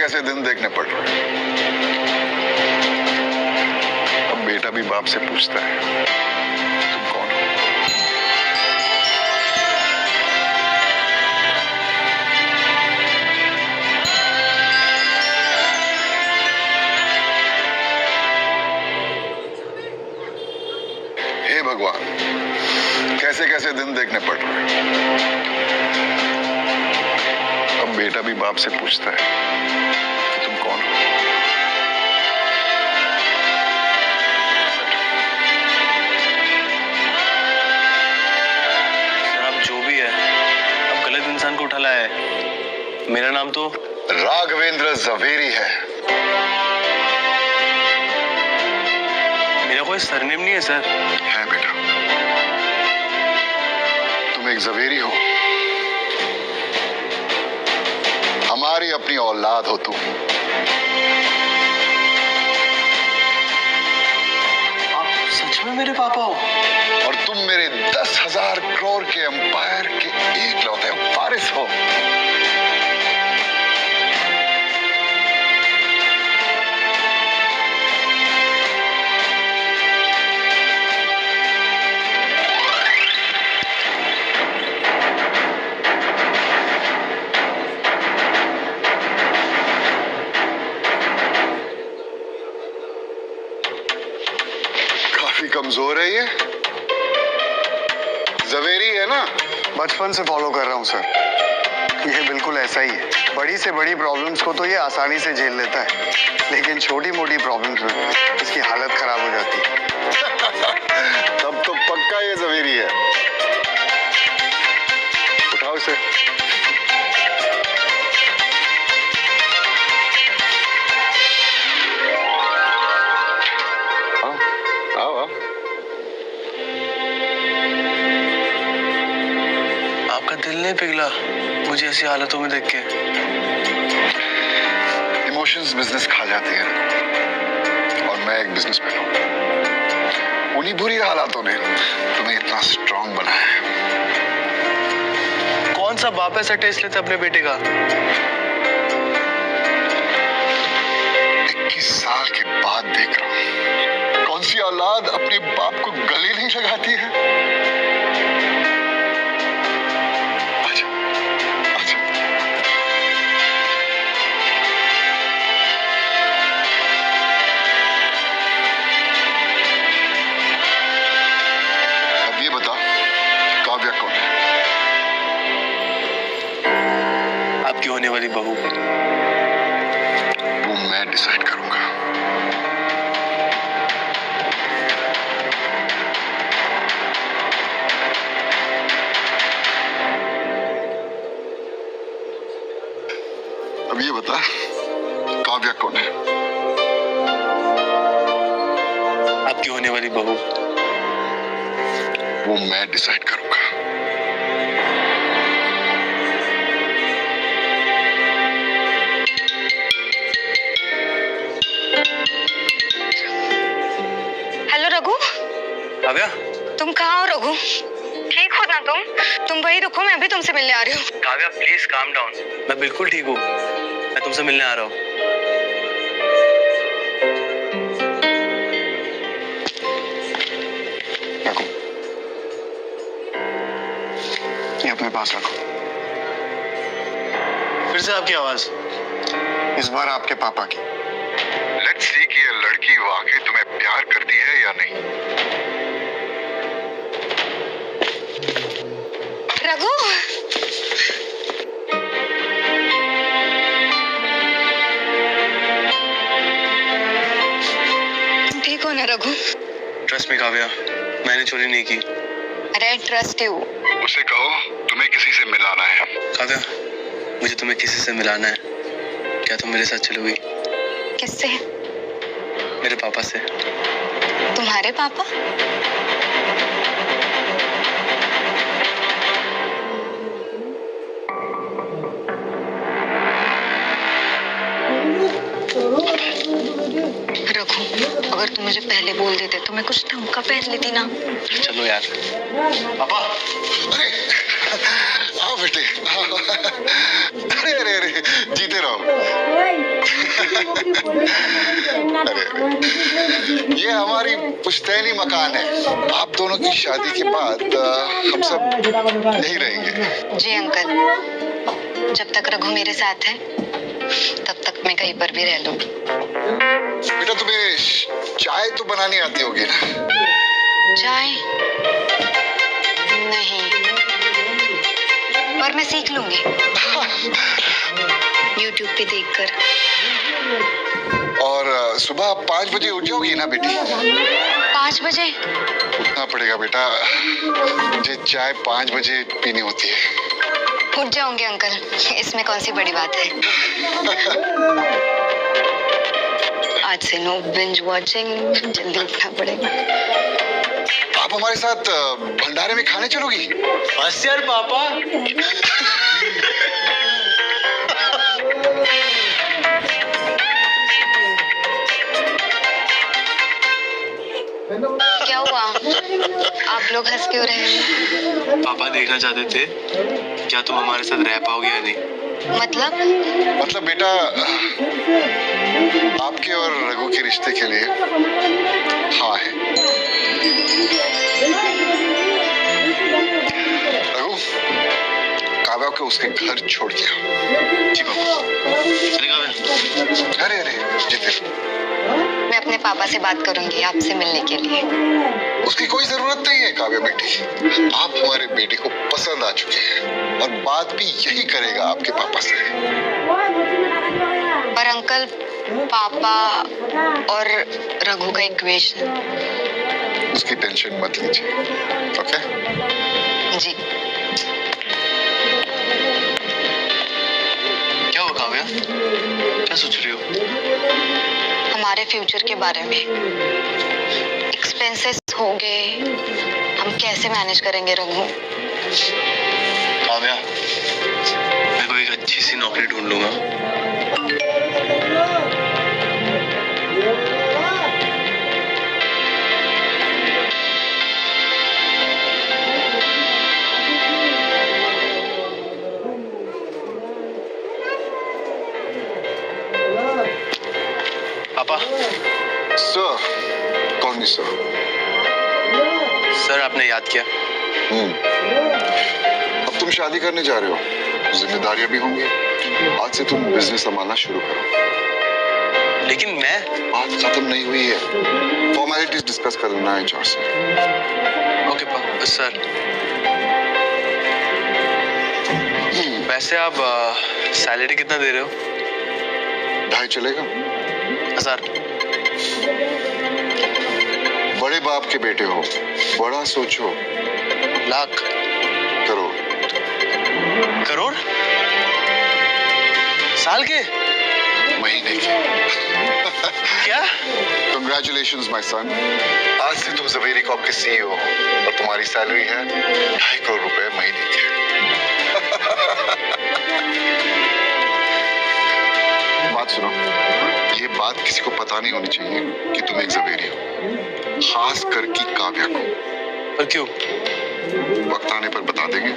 Speaker 7: कैसे दिन देखने पड़ रहे हैं। अब बेटा भी बाप से पूछता है तुम कौन हो। हे भगवान, कैसे कैसे दिन देखने पड़ रहे हैं। अब बेटा भी बाप से पूछता है कि तुम कौन हो।
Speaker 1: आप जो भी है, अब गलत इंसान को उठा लाया है। मेरा नाम तो
Speaker 7: राघवेंद्र जवेरी है।
Speaker 1: मेरा कोई सरनेम नहीं है सर।
Speaker 7: है बेटा, तुम एक जवेरी हो। हमारी अपनी औलाद हो तुम।
Speaker 1: आप सच में मेरे पापा हो?
Speaker 7: और तुम मेरे 10,000 करोड़ के एम्पायर के एकलौते वारिस हो। कमजोर है ये। जवेरी है ना?
Speaker 5: बचपन से फॉलो कर रहा हूँ सर। ये बिल्कुल ऐसा ही है। बड़ी से बड़ी प्रॉब्लम्स को तो ये आसानी से झेल लेता है, लेकिन छोटी मोटी प्रॉब्लम्स में इसकी हालत खराब हो जाती है।
Speaker 7: तब तो पक्का ये जवेरी है। उठाओ इसे। आओ आओ।
Speaker 1: आपका दिल नहीं पिघला मुझे ऐसी हालतों में देख के?
Speaker 7: इमोशंस बिजनेस खा जाते हैं और मैं एक बिजनेसमैन हूं। उन्हीं बुरी हालातों ने तुम्हें इतना स्ट्रांग बनाया है।
Speaker 1: कौन सा बाप ऐसा टेस्ट लेता अपने बेटे का?
Speaker 7: 21 साल के बाद देख रहा हूं कौन सी औलाद अपने बाप को गले नहीं लगाती है। आजा, आजा। अब ये बता, काव्या कौन है?
Speaker 1: आपकी होने वाली बहू।
Speaker 7: वो मैं डिसाइड करूंगा। अब ये बता, काव्या कौन है?
Speaker 1: आपकी होने वाली बहू।
Speaker 7: वो मैं डिसाइड करूंगा।
Speaker 3: हेलो रघु।
Speaker 1: काव्या,
Speaker 3: तुम कहाँ हो रघु? ठीक हो ना तुम वही रुको, मैं अभी तुमसे मिलने आ रही हूँ।
Speaker 1: Kavya please calm down. मैं बिल्कुल ठीक हूँ, मैं तुमसे मिलने आ रहा हूँ।
Speaker 5: रखो, ये अपने पास रखो।
Speaker 1: फिर से आपकी आवाज।
Speaker 5: इस बार आपके पापा की।
Speaker 7: लेट्स सी कि ये लड़की वाकई तुम्हें प्यार करती है या नहीं।
Speaker 3: रघु, तुम ठीक हो ना रघु?
Speaker 1: ट्रस्ट मी काव्या, मैंने चोरी नहीं की।
Speaker 3: अरे ट्रस्ट यू।
Speaker 7: उसे कहो तुम्हें किसी से मिलाना है।
Speaker 1: काव्या, मुझे तुम्हें किसी से मिलाना है। क्या तुम मेरे साथ चलोगी?
Speaker 3: किससे?
Speaker 1: मेरे पापा से।
Speaker 3: तुम्हारे पापा? रघु, अगर तुम मुझे पहले बोल देते तो मैं कुछ ढंग का पहन लेती ना।
Speaker 1: चलो यार। पापा,
Speaker 7: अरे, आओ बेटे अरे अरे अरे जीते रहो। अरे ये हमारी पुश्तैनी मकान है। आप दोनों की शादी के बाद हम सब यही रहेंगे।
Speaker 4: जी अंकल, जब तक रघु मेरे साथ है तब तक मैं कहीं पर भी रह लूंगी।
Speaker 7: बेटा तुम्हें चाय तो बनानी आती होगी ना?
Speaker 4: चाय नहीं, पर मैं सीख लूंगी YouTube पे देखकर।
Speaker 7: और सुबह 5 बजे उठ जाओगी ना बेटी?
Speaker 4: 5 बजे?
Speaker 7: उठना पड़ेगा बेटा, मुझे चाय 5 बजे पीनी होती है।
Speaker 4: उठ जाऊंगे अंकल, इसमें कौन सी बड़ी बात है। आज से नो बिंज वॉचिंग, जल्दी उठना पड़ेगा।
Speaker 7: आप हमारे साथ भंडारे में खाने चलोगी?
Speaker 1: बस यार पापा।
Speaker 4: क्या हुआ, आप लोग हंस क्यों रहे हैं?
Speaker 1: पापा देखना चाहते थे क्या तुम हमारे साथ रह पाओगे या नहीं।
Speaker 7: मतलब बेटा आपके और रघु के रिश्ते के लिए हाँ है। रघु, काव्या को उसके घर छोड़ दिया।
Speaker 1: जी पापा। चलेगा मैं?
Speaker 7: अरे अरे जीते,
Speaker 4: मैं अपने पापा से बात करूंगी आपसे मिलने के लिए।
Speaker 7: उसकी कोई जरूरत नहीं है काव्या बेटी। आप हमारे बेटे को पसंद आ चुके हैं और बात भी यही करेगा आपके पापा से।
Speaker 4: पर अंकल, पापा और रघु का इक्वेशन।
Speaker 7: उसकी टेंशन मत लीजिए, ओके?
Speaker 4: जी।
Speaker 1: क्या हुआ काव्या, क्या सोच रही हो?
Speaker 4: हमारे फ्यूचर के बारे में। एक्सपेंसेस होंगे, हम कैसे मैनेज करेंगे रघु?
Speaker 1: काव्या, मैं कोई एक अच्छी सी नौकरी ढूंढ लूंगा। पापा।
Speaker 7: सर, कौन नहीं सर?
Speaker 1: सर आपने याद किया।
Speaker 7: अब तुम शादी करने जा रहे हो, जिम्मेदारियां भी होंगी। आज से तुम बिजनेस संभालना शुरू करो।
Speaker 1: लेकिन मैं
Speaker 7: बात खत्म नहीं हुई है, फॉर्मेलिटीज डिस्कस कर लेना है HR से।
Speaker 1: Okay sir. वैसे आप सैलरी कितना दे रहे हो?
Speaker 7: 2.5 चलेगा?
Speaker 1: 1000।
Speaker 7: बड़े बाप के बेटे हो, बड़ा सोचो।
Speaker 1: लाख?
Speaker 7: करोड़?
Speaker 1: करोड़? साल के?
Speaker 7: महीने के।
Speaker 1: क्या?
Speaker 7: Congratulations my son। आज से तुम ज़वेरी कॉर्प के CEO हो और तुम्हारी सैलरी है 2.5 करोड़ रुपए महीने की। बात सुनो, ये बात किसी को पता नहीं होनी चाहिए कि तुम एक ज़वेरी हो, खास करके काव्या को।
Speaker 1: पर क्यों?
Speaker 7: वक्त आने पर बता देंगे।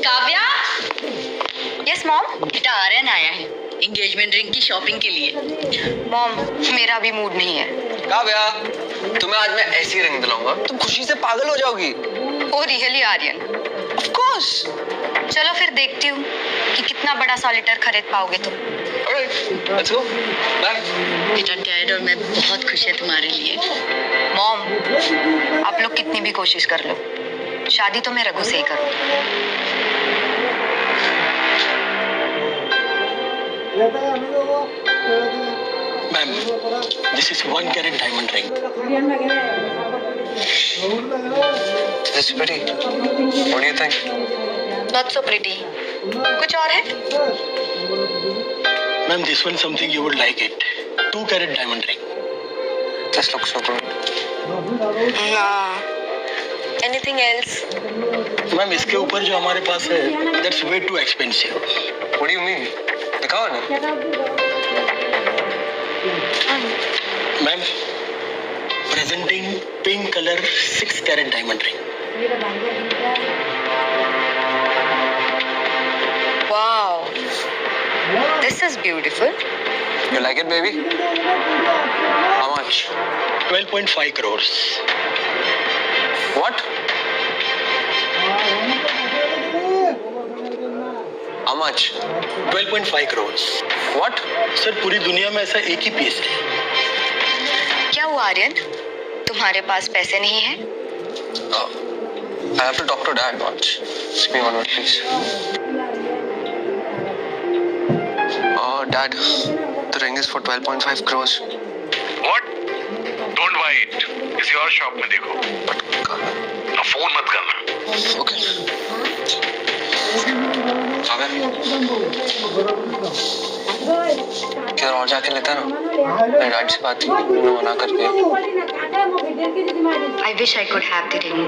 Speaker 6: Kavya,
Speaker 4: yes mom.
Speaker 6: बेटा आर्यन आया है एंगेजमेंट रिंग की शॉपिंग के लिए।
Speaker 4: मॉम, मेरा भी मूड नहीं है।
Speaker 2: काव्या, तुम्हें आज मैं ऐसी रिंग दिलाऊंगा तुम खुशी से पागल हो जाओगी।
Speaker 4: Oh really Aryan?
Speaker 2: Of course.
Speaker 4: चलो फिर देखती हूँ कि कितना बड़ा सॉलिटर खरीद पाओगे तुम।
Speaker 2: Alright, let's go. बाय।
Speaker 6: बेटा डैड और मैं बहुत खुश है तुम्हारे लिए।
Speaker 4: मॉम, आप लोग कितनी भी कोशिश कर लो, शादी तो मैं रघु से ही करूँ।
Speaker 1: Ma'am, this is 1 carat diamond ring.
Speaker 2: This is pretty. What do you think?
Speaker 4: Not so pretty. कुछ और है?
Speaker 1: Ma'am, this one something you would like it. 2 carat diamond ring.
Speaker 2: This looks so good.
Speaker 4: हाँ। Anything else?
Speaker 1: Ma'am, इसके ऊपर जो हमारे पास है, that's way too expensive.
Speaker 2: What do you mean? दिखाओ ना।
Speaker 1: Ma'am, presenting pink colour 6 carat diamond ring.
Speaker 4: Wow, this is beautiful.
Speaker 2: You like it, baby? How much?
Speaker 1: 12.5 crores।
Speaker 2: What? How much?
Speaker 1: 12.5 crores।
Speaker 2: What?
Speaker 1: Sir पूरी दुनिया में ऐसा एक ही piece है।
Speaker 4: क्या हुआ आर्यन? तुम्हारे पास पैसे नहीं हैं?
Speaker 2: I have to talk to Dad once. Just give me 1 minute, please. Oh, Dad, the ring is for 12.5 crores.
Speaker 8: What? Don't buy it. किसी और शॉप में देखो।
Speaker 2: But,
Speaker 8: अब फोन मत करना।
Speaker 2: okay. अबे, क्या और जाके लेता ना? मेरे डैड से बात की, उन्होंने मना कर दिया।
Speaker 4: I wish I could have the ring.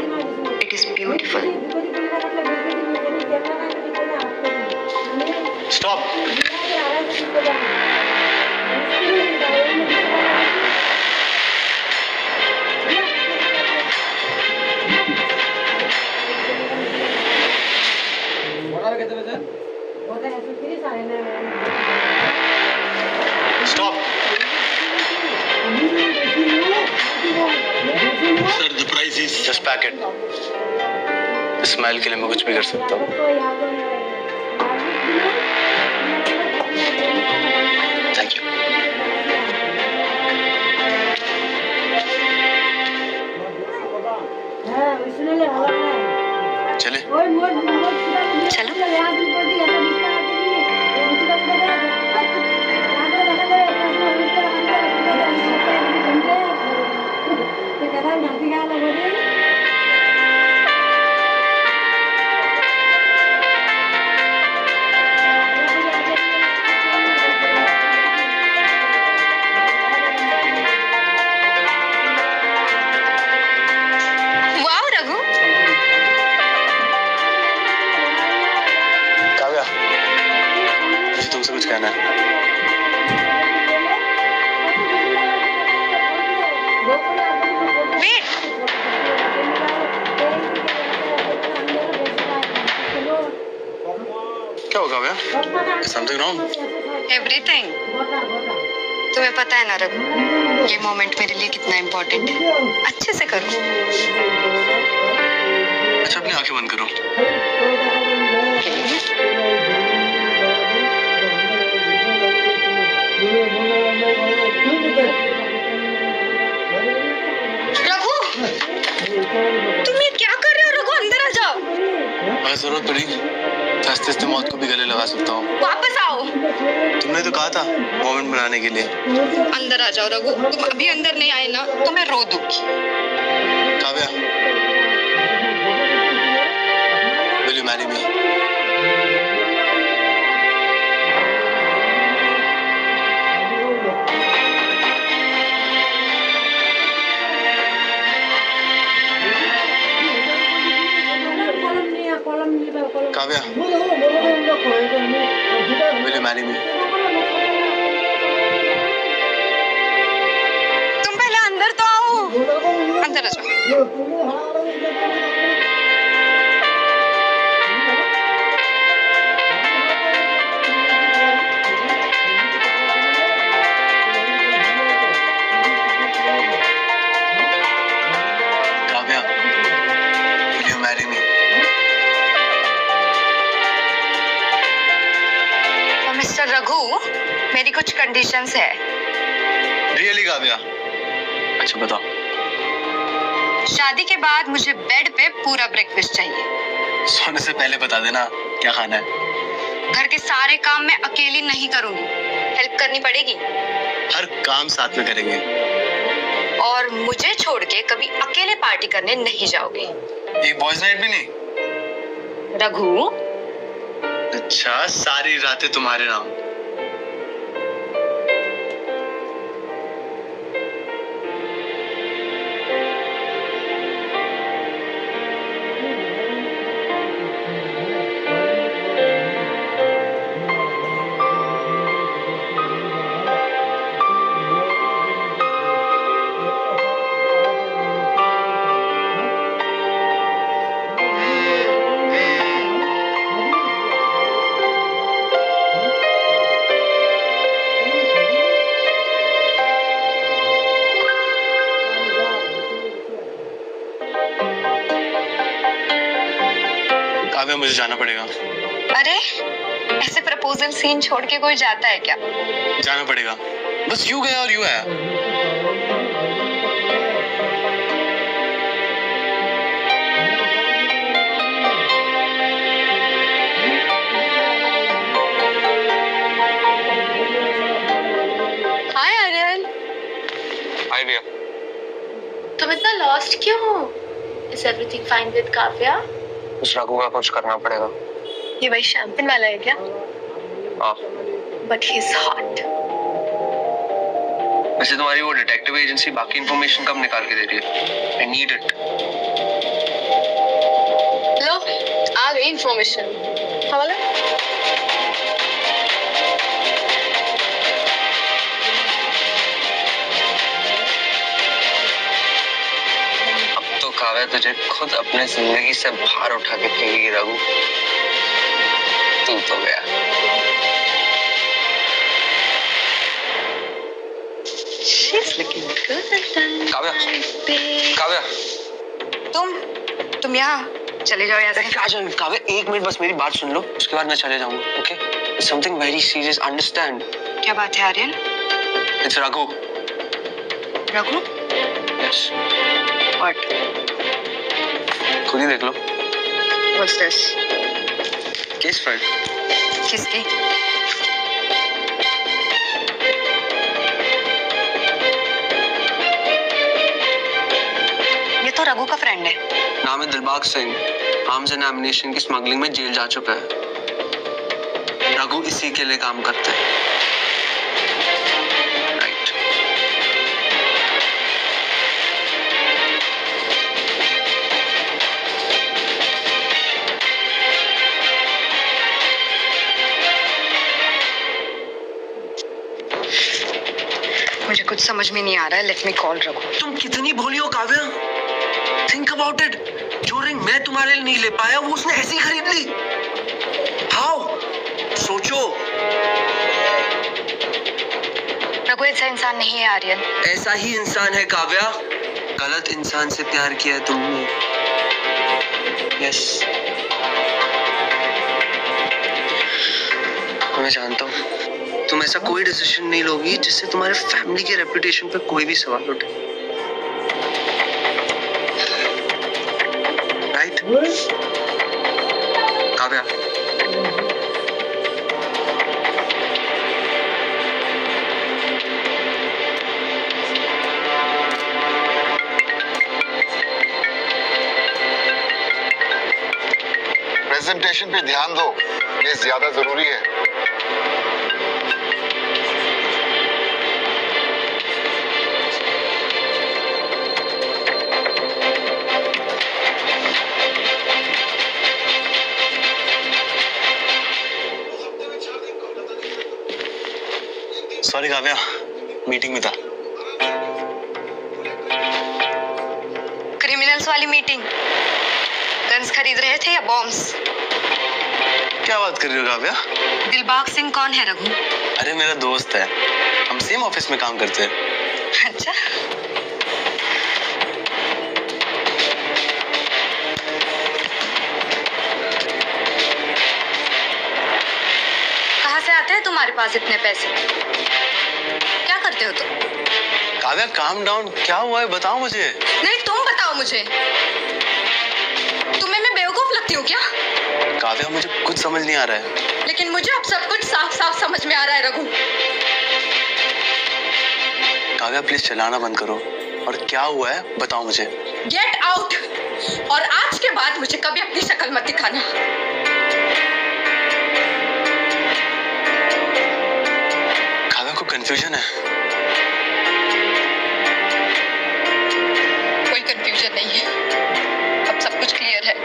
Speaker 4: It is beautiful.
Speaker 1: Stop. Stop. Sir the price is just packet. Smile के लिए मैं कुछ भी कर सकता हूँ। Thank you. चले।
Speaker 4: चलो।
Speaker 3: वाह रघु,
Speaker 1: काव्या, मुझे तुमसे कुछ कहना है।
Speaker 3: वेट,
Speaker 1: क्या हो काव्या? Something wrong?
Speaker 3: एवरीथिंग।
Speaker 4: तुम्हें पता है ना रघु, ये मोमेंट मेरे लिए कितना इम्पोर्टेंट है। अच्छे से करो।
Speaker 1: अच्छा अपनी आंखें बंद करो।
Speaker 3: रघु, तुम ये क्या कर रहे हो? रघु अंदर आ जाओ।
Speaker 1: अगर जरूरत पड़ी तो हंसते मौत को भी गले लगा सकता हूँ।
Speaker 3: वापस आओ।
Speaker 1: तुमने तो कहा था मोमेंट बनाने के लिए।
Speaker 3: अंदर आ जाओ रघु, तुम अभी अंदर नहीं आए ना तो मैं रो दूंगी।
Speaker 1: Kavya, will you marry me? Kavya, will you marry me?
Speaker 3: तुम पहले अंदर तो आओ। अंदर आ जाओ।
Speaker 1: Kavya, will you marry me?
Speaker 3: Mister Raghu, मेरी कुछ कंडीशंस है।
Speaker 1: Really काव्या? अच्छा बताओ।
Speaker 3: शादी के बाद मुझे बेड पे पूरा ब्रेकफास्ट चाहिए।
Speaker 1: सोने से पहले बता देना क्या खाना है।
Speaker 3: घर के सारे काम मैं अकेली नहीं करूंगी, हेल्प करनी पड़ेगी।
Speaker 1: हर काम साथ में करेंगे।
Speaker 3: और मुझे छोड़ के कभी अकेले पार्टी करने नहीं जाओगे।
Speaker 1: एक बॉयज नाइट भी नहीं?
Speaker 3: रघु,
Speaker 1: अच्छा सारी रातें तुम्हारे नाम। काव्या मुझे जाना पड़ेगा।
Speaker 4: अरे ऐसे प्रपोजल सीन छोड़ के कोई जाता है क्या?
Speaker 1: जाना पड़ेगा, बस यू गया और यू आया।
Speaker 3: हाय आर्यन,
Speaker 1: हाय भैया।
Speaker 3: तुम इतना लॉस्ट क्यों हो? Is everything fine with Kavya?
Speaker 2: उस रघु का कुछ करना पड़ेगा।
Speaker 3: ये वही शैंपेन वाला है क्या?
Speaker 2: हाँ।
Speaker 3: But he is hot.
Speaker 2: वैसे तुम्हारी वो डिटेक्टिव एजेंसी बाकी इंफॉर्मेशन कब निकाल के दे रही है? I need it.
Speaker 3: लो, आ गई इंफॉर्मेशन। हवाला?
Speaker 2: अब तो काव्या तुझे खुद अपने जिंदगी से बाहर उठा के फेंकेगी रघु। तू तो गया।
Speaker 3: She's looking good.
Speaker 2: Kavya, Kavya,
Speaker 4: तुम यहाँ चले जाओ यहाँ से।
Speaker 2: क्या जाऊँ? काव्या, 1 मिनट बस मेरी बात सुन लो, उसके बाद मैं चले जाऊंगा। Okay? Something very serious, understand?
Speaker 4: क्या बात है Aryan?
Speaker 2: It's Raghu.
Speaker 4: Raghu?
Speaker 2: Yes.
Speaker 4: What?
Speaker 2: खुद ही देख लो।
Speaker 4: What's this?
Speaker 2: Case file.
Speaker 4: किसकी? ये तो रघु का फ्रेंड है।
Speaker 2: नाम है Dilbag Singh. Arms and ammunition की स्मगलिंग में जेल जा चुका है। रघु इसी के लिए काम करता है। राइट।
Speaker 4: मुझे कुछ समझ में नहीं आ रहा है। Let me call Raghu.
Speaker 2: तुम कितनी भोली हो काव्या। Think about it. जो रिंग मैं तुम्हारे लिए नहीं ले पाया वो उसने ऐसी खरीद ली। हाउ? सोचो।
Speaker 4: रघु ऐसा इंसान नहीं है आर्यन।
Speaker 2: ऐसा ही इंसान है काव्या। गलत इंसान से प्यार किया है तुमने। यस। मैं जानता हूँ तुम ऐसा कोई डिसीजन नहीं लोगी जिससे तुम्हारे फैमिली के रेपुटेशन पे कोई भी सवाल उठे। राइट? काव्या,
Speaker 7: प्रेजेंटेशन पे ध्यान दो, ये ज्यादा जरूरी है।
Speaker 1: सॉरी काव्या, मीटिंग में था।
Speaker 4: क्रिमिनल्स वाली मीटिंग? गन्स खरीद रहे थे या बॉम्ब्स?
Speaker 1: क्या बात कर रही हो काव्या?
Speaker 4: दिलबाग सिंह कौन है रघु?
Speaker 1: अरे मेरा दोस्त है, हम सेम ऑफिस में काम करते हैं।
Speaker 4: अच्छा। कहाँ से आते हैं तुम्हारे पास इतने पैसे? क्या करते हो तुम?
Speaker 1: काव्या काम डाउन, क्या हुआ है बताओ मुझे।
Speaker 3: नहीं, तुम बताओ मुझे। तुम्हें मैं बेवकूफ लगती हूँ क्या?
Speaker 1: काव्या मुझे कुछ समझ नहीं आ रहा है।
Speaker 3: लेकिन मुझे अब सब कुछ साफ साफ समझ में आ रहा है रघु।
Speaker 1: काव्या प्लीज चलाना बंद करो, और क्या हुआ है बताओ मुझे।
Speaker 3: Get out. और आज के बाद मुझे कभी अपनी शक्ल मत दिखाना।
Speaker 1: काव्या को कंफ्यूजन है।
Speaker 3: कोई कंफ्यूजन नहीं है, अब सब कुछ क्लियर है।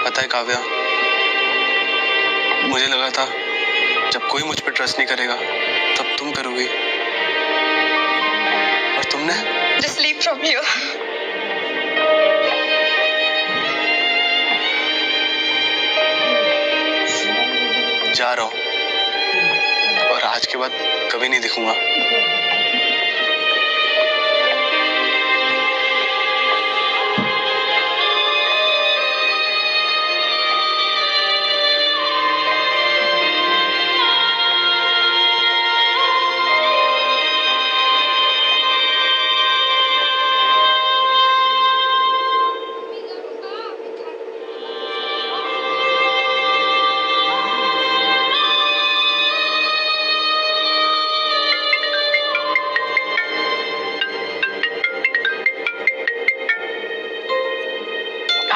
Speaker 1: पता है काव्या, मुझे लगा था जब कोई मुझ पर ट्रस्ट नहीं करेगा तब तुम करोगी, और तुमने।
Speaker 3: Just leave from here.
Speaker 1: जा रहा हूँ और आज के बाद कभी नहीं दिखूंगा।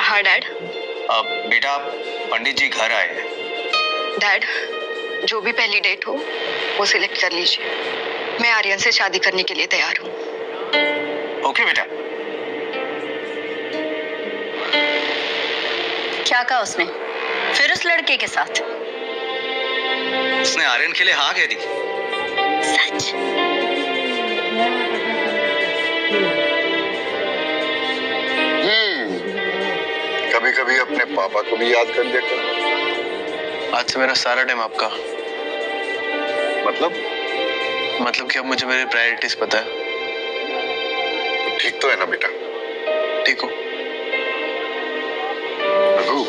Speaker 3: हाँ डैड।
Speaker 2: बेटा पंडित जी घर आए हैं।
Speaker 3: डैड, जो भी पहली डेट हो वो सिलेक्ट कर लीजिए। मैं आर्यन से शादी करने के लिए तैयार हूँ।
Speaker 2: ओके बेटा।
Speaker 6: क्या कहा उसने फिर उस लड़के के साथ?
Speaker 2: उसने आर्यन के लिए हाँ कह दी।
Speaker 6: सच?
Speaker 7: कभी कभी अपने पापा को भी याद कर लिया करो।
Speaker 1: आज से मेरा सारा टाइम आपका। मतलब कि अब मुझे मेरी प्रायोरिटीज पता है।
Speaker 7: ठीक तो है ना बेटा?
Speaker 1: ठीक हो?
Speaker 7: रघु,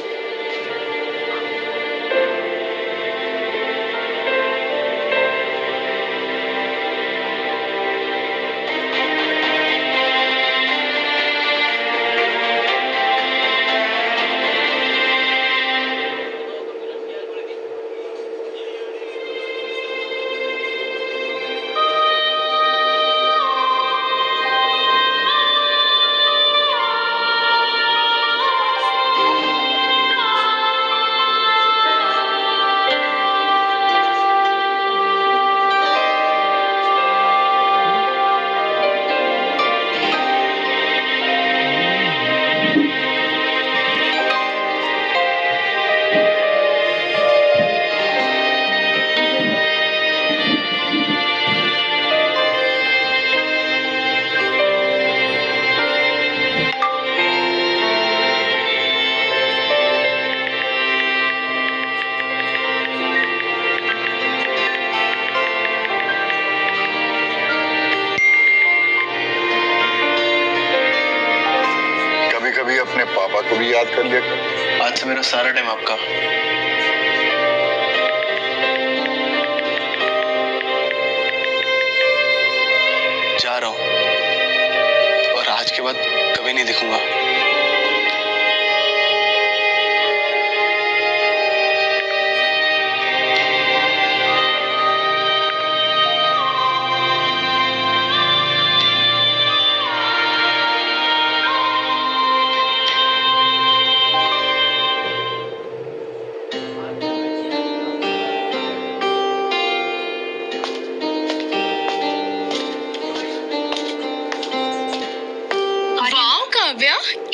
Speaker 7: कभी अपने पापा को भी याद कर लिया करो।
Speaker 1: आज से मेरा सारा टाइम आपका। जा रहा हूँ और आज के बाद कभी नहीं दिखूंगा।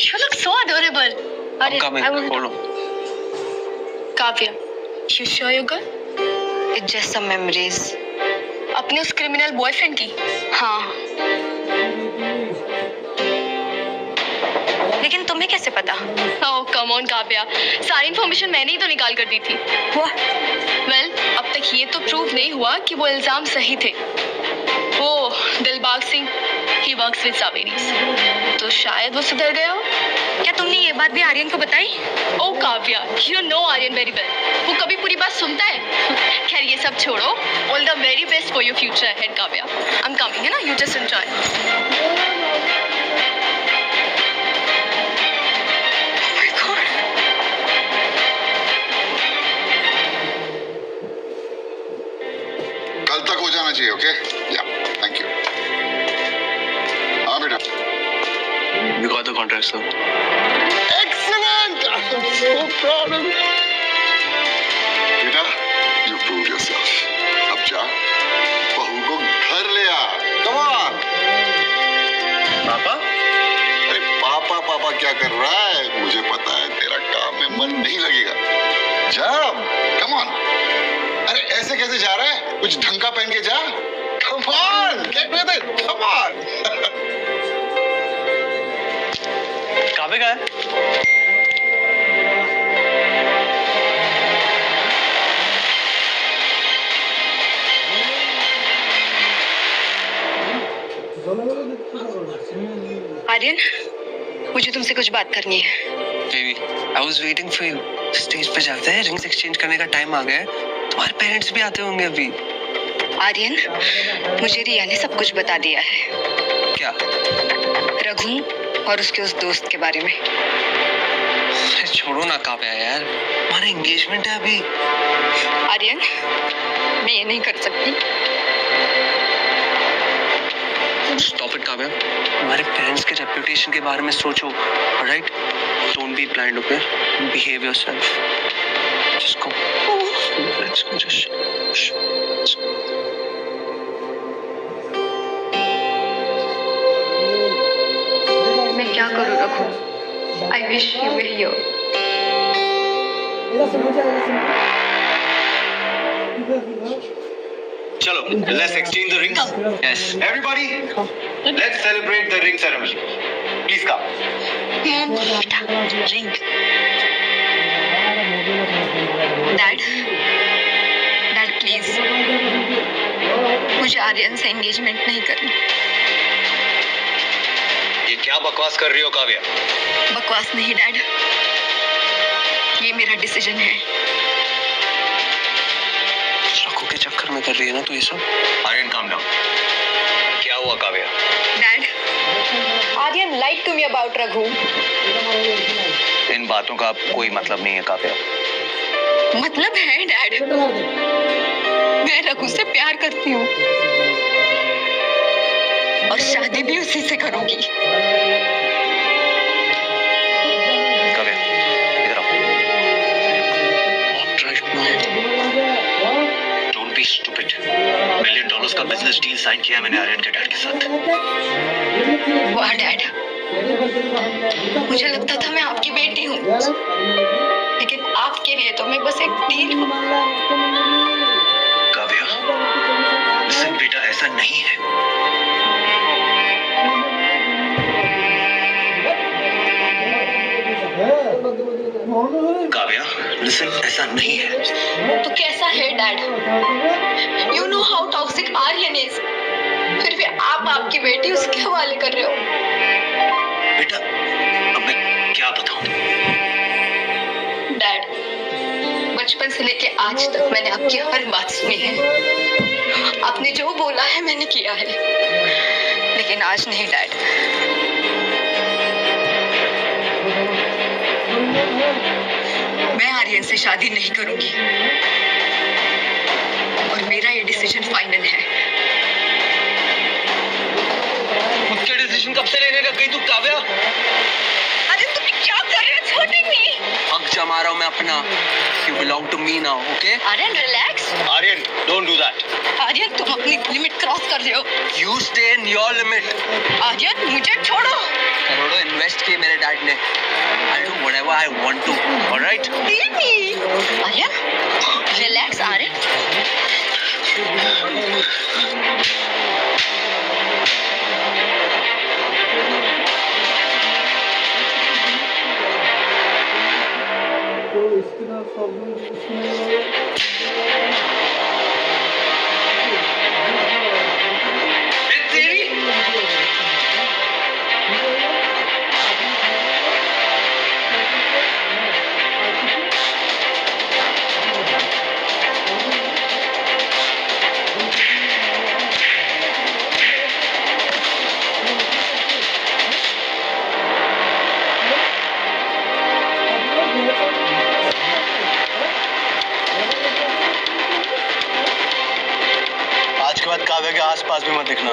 Speaker 3: You look so adorable.
Speaker 1: खोलो।
Speaker 3: Kavya, you sure you're good? It's just some memories. अपने उस क्रिमिनल बॉयफ्रेंड की? हाँ। लेकिन तुम्हें कैसे पता? Oh, come on काव्या, सारी इन्फॉर्मेशन मैंने ही तो निकाल कर दी थी। Well, अब तक ये तो प्रूव नहीं हुआ कि वो इल्जाम सही थे। वो Dilbag Singh, he works with Saveris. तो शायद वो सुधर गया हो। क्या तुमने ये बात भी आर्यन को बताई? ओ Kavya, you know Aryan very well. वो कभी पूरी बात सुनता है? खैर ये सब छोड़ो। All the very best for your future ahead, Kavya. I'm coming, है ना? You just enjoy. Oh my God.
Speaker 7: कल तक हो जाना चाहिए। ओके? या, थैंक यू। हाँ बेटा।
Speaker 1: You got the contract, sir.
Speaker 7: Excellent! I'm so proud of you. बेटा, you proved yourself. अब जा, बहू को घर ले आ। Come on.
Speaker 1: पापा?
Speaker 7: अरे पापा पापा क्या कर रहा है? मुझे पता है तेरा काम में मन नहीं लगेगा। जा, कम ऑन। अरे ऐसे कैसे जा रहा है? कुछ ढंग का पहन के जा। Come on, get with it, come on.
Speaker 1: काबे का है?
Speaker 4: आर्यन, मुझे तुमसे कुछ बात करनी है।
Speaker 2: Baby, I was waiting for you. Stage पे जाते हैं, रिंग्स एक्सचेंज करने का टाइम आ गया है। तुम्हारे पेरेंट्स भी आते होंगे अभी।
Speaker 4: आर्यन, मुझे रिया ने सब कुछ बता दिया है।
Speaker 2: क्या?
Speaker 4: रघु और उसके उस दोस्त के बारे में।
Speaker 2: अरे छोड़ो ना काव्या यार, हमारा एंगेजमेंट है अभी।
Speaker 4: आर्यन, मैं ये नहीं कर सकती।
Speaker 2: स्टॉप इट काव्या, हमारे पेरेंट्स के रेपुटेशन के बारे में सोचो, right? Don't be blind, okay? Behave yourself. Just go, let's go, just
Speaker 3: मैं क्या करूँ Raghu? I wish you were here.
Speaker 1: चलो, let's exchange the rings.
Speaker 2: Yes.
Speaker 1: Everybody, let's celebrate the ring ceremony. Please come.
Speaker 4: Ring. Dad, dad please, मुझे आर्यन से engagement नहीं करनी।
Speaker 1: ये क्या बकवास कर रही हो काव्या?
Speaker 4: बकवास नहीं डैड, ये मेरा डिसीजन है।
Speaker 2: रघु के चक्कर में कर रही है ना तू ये सब?
Speaker 1: Aryan, calm down. क्या हुआ Kavya?
Speaker 4: Dad, Aryan like to me about Raghu.
Speaker 1: इन बातों का कोई मतलब नहीं है काव्या।
Speaker 4: मतलब है डैड, मैं रघु से प्यार करती हूँ और शादी भी उसी से करूंगी।
Speaker 1: काव्या, इधर आओ। Don't be stupid. $1 million का बिजनेस डील साइन किया मैंने आर्यन के डैड के साथ।
Speaker 4: वाह डैड, मुझे लगता था मैं आपकी बेटी हूँ, लेकिन आपके लिए तो मैं बस एक तीर हूँ।
Speaker 1: काव्या, listen बेटा, ऐसा नहीं है। काव्या, listen, ऐसा नहीं है।
Speaker 3: तो कैसा है dad? You know how toxic Aryan is. फिर भी आप आपकी बेटी उसके हवाले कर रहे हो।
Speaker 1: बेटा, अब मैं क्या बताऊं?
Speaker 3: डैड, बचपन से लेके आज तक मैंने आपकी हर बात सुनी है। आपने जो बोला है मैंने किया है,
Speaker 4: लेकिन आज नहीं डैड। मैं आर्यन से शादी नहीं करूंगी और मेरा ये डिसीजन फाइनल है।
Speaker 2: खुद के डिसीजन कब से लेने लग गई तू काव्या?
Speaker 4: अरे तुम क्या कर रहे हो? छोड़ो नहीं।
Speaker 2: हक जमा रहा हूँ मैं अपना। You belong to me now, okay?
Speaker 4: Aryan relax.
Speaker 1: Aryan, don't do that.
Speaker 4: Aryan तुम अपनी लिमिट क्रॉस कर रहे हो।
Speaker 2: You stay in your limit.
Speaker 4: Aryan मुझे छोड़ो।
Speaker 2: करोड़ों इन्वेस्ट किए मेरे डैड ने। I'll do whatever I want to, alright?
Speaker 4: Aryan relax Aryan.
Speaker 1: आज के बाद काव्या के आसपास भी मत दिखना।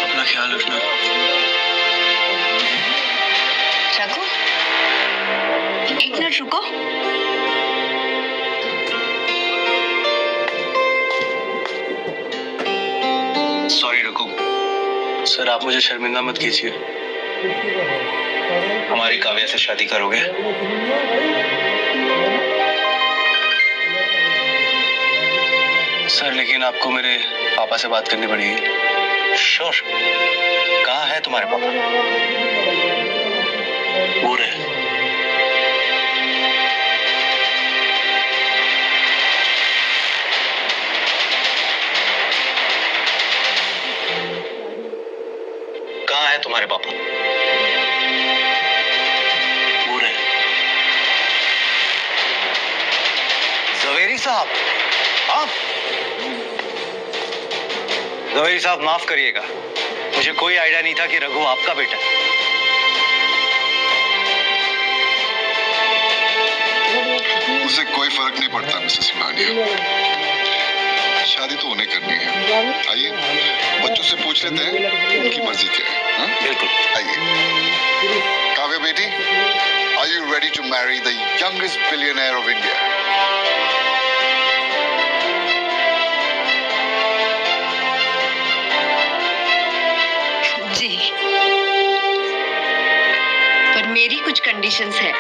Speaker 1: अपना ख्याल रखना।
Speaker 4: रघु, एक मिनट रुको।
Speaker 1: सर आप मुझे शर्मिंदा मत कीजिए।
Speaker 2: हमारी काव्या से शादी करोगे?
Speaker 1: सर लेकिन आपको मेरे पापा से बात करनी पड़ेगी।
Speaker 2: श्योर। कहाँ है तुम्हारे पापा?
Speaker 1: वो रहे।
Speaker 2: कहाँ है तुम्हारे पापा?
Speaker 1: वो रहे।
Speaker 2: जवेरी साहब, आप? जवेरी साहब माफ करिएगा, मुझे कोई आइडिया नहीं था कि रघु आपका बेटा है।
Speaker 7: उससे कोई फर्क नहीं पड़ता मिसेस सिंघानिया, शादी तो उन्हें करनी है। आइए बच्चों से पूछ लेते हैं उनकी मर्जी क्या है। हाँ?
Speaker 2: बिल्कुल।
Speaker 7: आइए काव्या बेटी, are you ready to marry the youngest billionaire of India?
Speaker 6: जी, पर मेरी कुछ कंडीशंस है।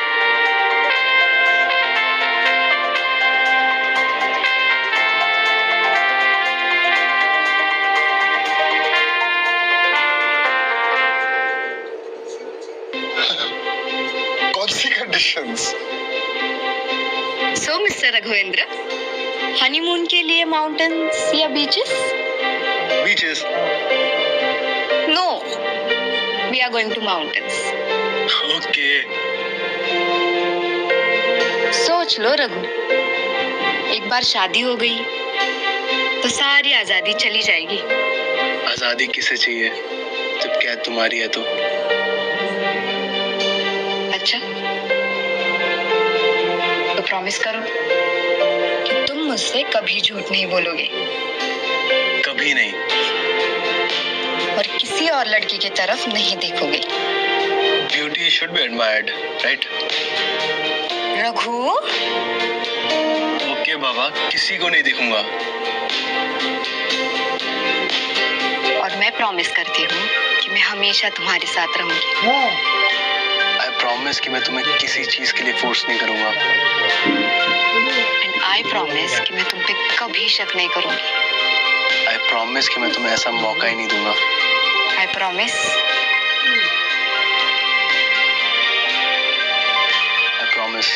Speaker 7: कौन सी कंडीशंस?
Speaker 6: सो मिस्टर रघुवेंद्र, हनीमून के लिए माउंटेन्स या beaches?
Speaker 1: Beaches.
Speaker 6: No, we are going to mountains.
Speaker 1: Okay.
Speaker 6: सोच लो रघु, एक बार शादी हो गई तो सारी आजादी चली जाएगी।
Speaker 1: आजादी किसे चाहिए जब कैद तुम्हारी है तो?
Speaker 6: अच्छा, तो प्रॉमिस करो कि तुम मुझसे कभी झूठ नहीं बोलोगे
Speaker 1: कभी नहीं।
Speaker 6: और किसी और लड़की की तरफ नहीं देखोगे।
Speaker 1: Beauty should be admired, right?
Speaker 6: Raghu,
Speaker 1: okay बाबा, किसी को नहीं देखूंगा।
Speaker 6: और मैं प्रॉमिस करती हूँ कि मैं हमेशा तुम्हारे साथ रहूंगी।
Speaker 1: आई प्रॉमिस कि मैं तुम्हें किसी चीज के लिए फोर्स नहीं करूंगा।
Speaker 6: एंड आई प्रॉमिस कि मैं तुम पे कभी शक नहीं करूंगी।
Speaker 1: आई प्रॉमिस कि मैं तुम्हें ऐसा मौका ही नहीं दूंगा।
Speaker 6: I promise.
Speaker 1: I promise.